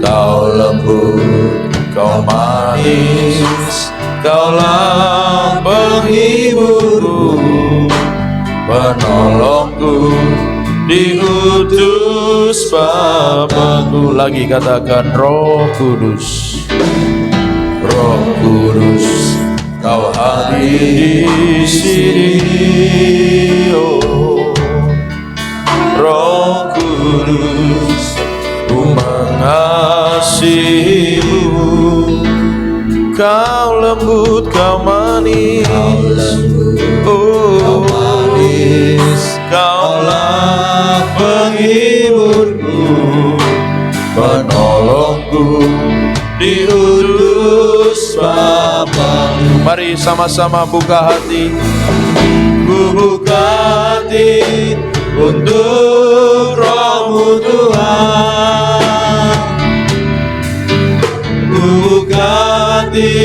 S4: Kau lembut, Kau manis, Kaulah penghiburku, penolongku, diutus Bapakku. Lagi katakan, Roh Kudus, Roh Kudus, Kau hadir di sini. Oh, Roh Kudus, ku mengasihi-Mu. Kau lembut, Kau manis, oh manis, Kaulah penghiburku, penolongku, diutus Bapakku. Mari sama-sama buka hati. Ku buka hati untuk Roh-Mu Tuhan. Ku buka hati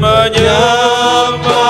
S4: menyembah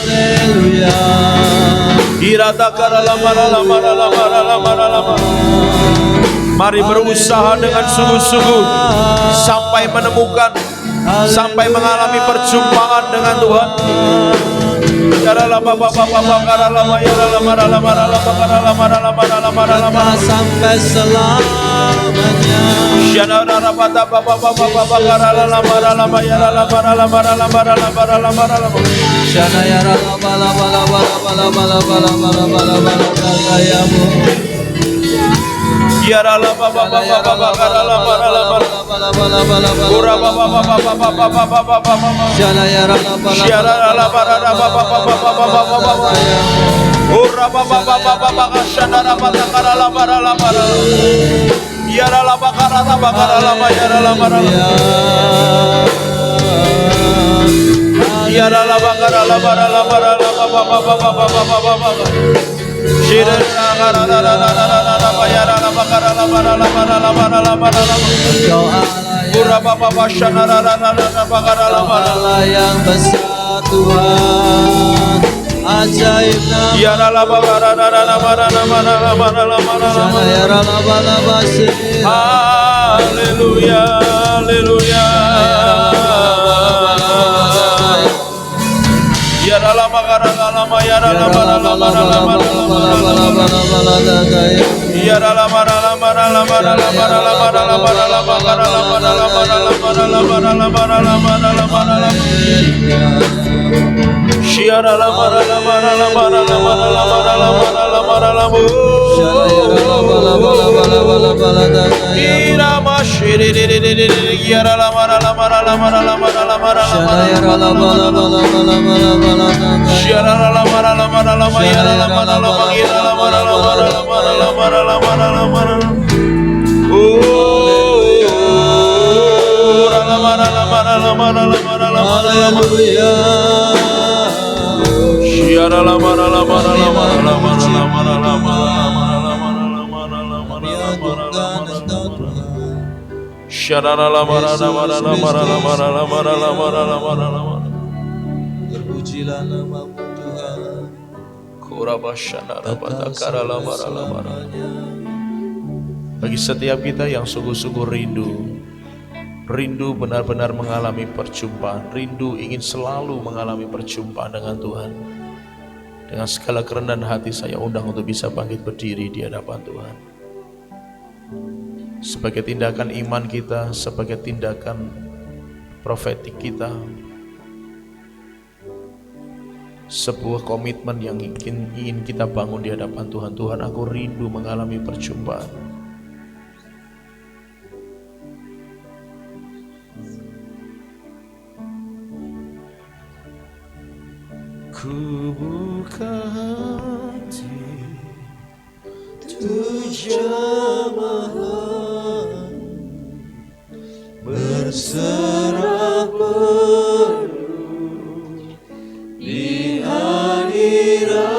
S2: Haleluya.
S4: Mari berusaha dengan sungguh-sungguh sampai menemukan, sampai mengalami perjumpaan dengan Tuhan.
S2: Sampai selamanya. Shana ya rala bala bala bala bala bala bala bala bala bala gayamu. Shana ya rala bala Allah yang besar Tuhan, ajaib nama
S4: Ya rala bara rala bara bara bara bara.
S2: Shanaya rala bala basi
S4: Haleluya, haleluya. Ya rala bara rala ya rala bara bara bara. Ya rala bara bara bara bara bara bara bara bara. Shiara la bara la bara la bara la bara la bara la bara la bara la bu. Ira mashiri de de de de de. Yara la bara la bara la bara la bara la bara la bara la bara la bara. Shiara la bara la bara la bara yara la bara la bara yara la bara la bara la bara la bara la bara la bara. Oh, la bara la bara la bara la bara la bara la bara. Shiara la bara la bara la bara la bara la bara la bara la bara la bara la bara la bara. Shiara la bara la bara la bara la bara la bara la bara la bara la bara.
S2: Terpujilah nama Tuhan.
S4: Kurabashana la bara la bara la bara. Bagi setiap kita yang sungguh-sungguh rindu benar-benar mengalami perjumpaan, rindu ingin selalu mengalami perjumpaan dengan Tuhan. Dengan segala kerendahan hati saya undang untuk bisa bangkit berdiri di hadapan Tuhan. Sebagai tindakan iman kita, sebagai tindakan profetik kita, sebuah komitmen yang ingin kita bangun di hadapan Tuhan. Tuhan, aku rindu mengalami perjumpaan. Ku buka hati untuk jamaah berserah penuh di hadirat-Mu.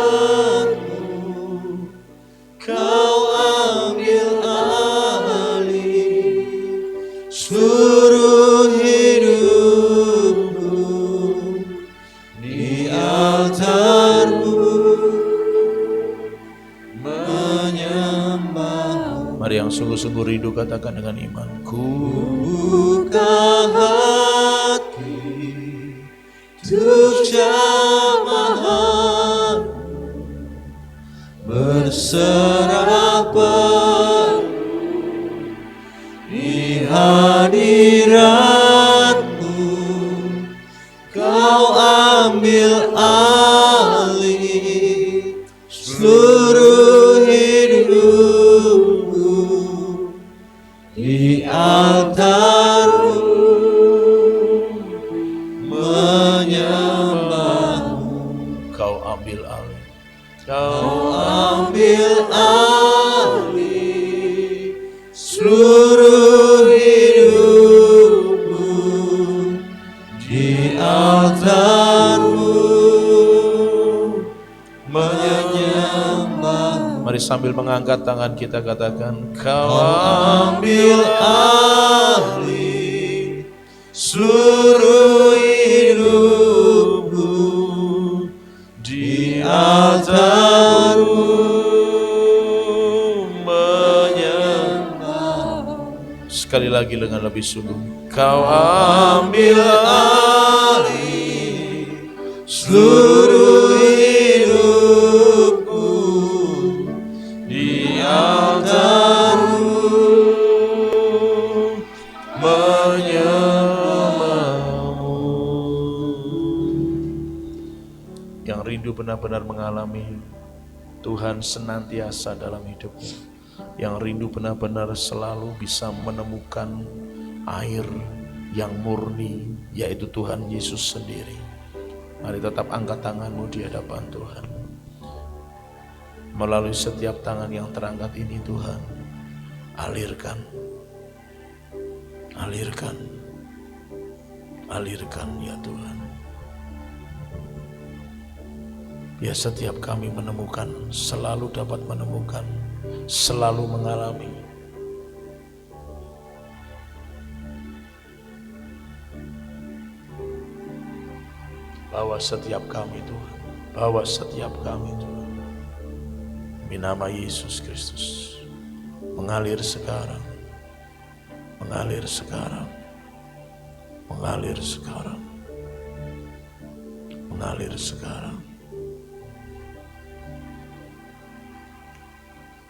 S4: Kau ambil alih seluruh hidupku di altar-Mu menyembah. Mari yang sungguh-sungguh rindu katakan dengan iman. Ku buka hati untuk jamaah berserah penuh di hadirat-Mu. Kau ambil alih seluruh hidupku di altar-Mu menyembah-Mu. Kau ambil alih, Kau ambil alih seluruh hidupku di altar-Mu menyembah. Mari sambil mengangkat tangan kita katakan, Kau ambil alih seluruh hidupku di altar-Mu menyembah. Sekali lagi dengan lebih sungguh, Kau ambil alih seluruh hidupku di altar-Mu menyembah-Mu. Yang rindu benar-benar mengalami Tuhan senantiasa dalam hidupnya, yang rindu benar-benar selalu bisa menemukan air yang murni, yaitu Tuhan Yesus sendiri. Mari tetap angkat tanganmu di hadapan Tuhan. Melalui setiap tangan yang terangkat ini, Tuhan, alirkan, alirkan, alirkan ya Tuhan. Ya, setiap kami menemukan, selalu dapat menemukan, selalu mengalami bahwa setiap kami Tuhan Bawa setiap kami Tuhan. Demi nama Yesus Kristus. Mengalir sekarang. Mengalir sekarang. Mengalir sekarang. Mengalir sekarang.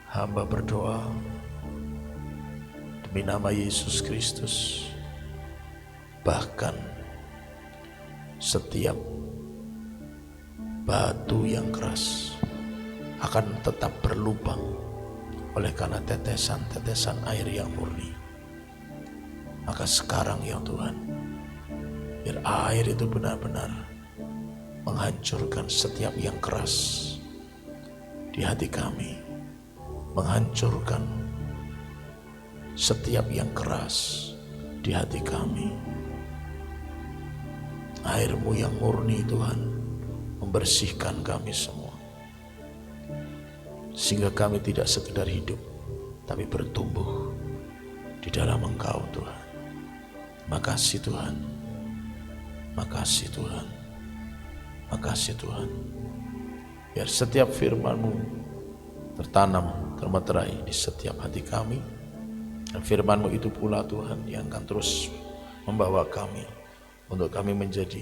S4: Hamba berdoa demi nama Yesus Kristus, bahkan setiap batu yang keras akan tetap berlubang oleh karena tetesan-tetesan air yang murni. Maka sekarang ya Tuhan, biar air itu benar-benar menghancurkan setiap yang keras di hati kami, menghancurkan setiap yang keras di hati kami. Air-Mu yang murni Tuhan membersihkan kami semua, sehingga kami tidak sekedar hidup tapi bertumbuh di dalam Engkau Tuhan. Makasih Tuhan, makasih Tuhan, makasih Tuhan. Biar setiap firman-Mu tertanam, termeterai di setiap hati kami. Dan firman-Mu itu pula Tuhan yang akan terus membawa kami untuk kami menjadi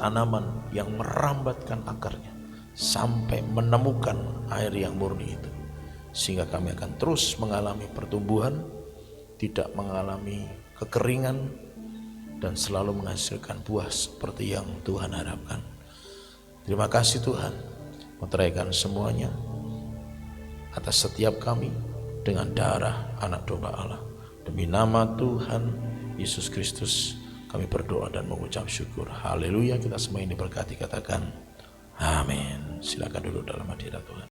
S4: tanaman yang merambatkan akarnya sampai menemukan air yang murni itu. Sehingga kami akan terus mengalami pertumbuhan, tidak mengalami kekeringan, dan selalu menghasilkan buah seperti yang Tuhan harapkan. Terima kasih Tuhan, meteraikan semuanya atas setiap kami dengan darah anak domba Allah. Demi nama Tuhan Yesus Kristus kami berdoa dan mengucap syukur. Haleluya. Kita semua ini diberkati, katakan amin. Silakan duduk dalam hadirat Tuhan.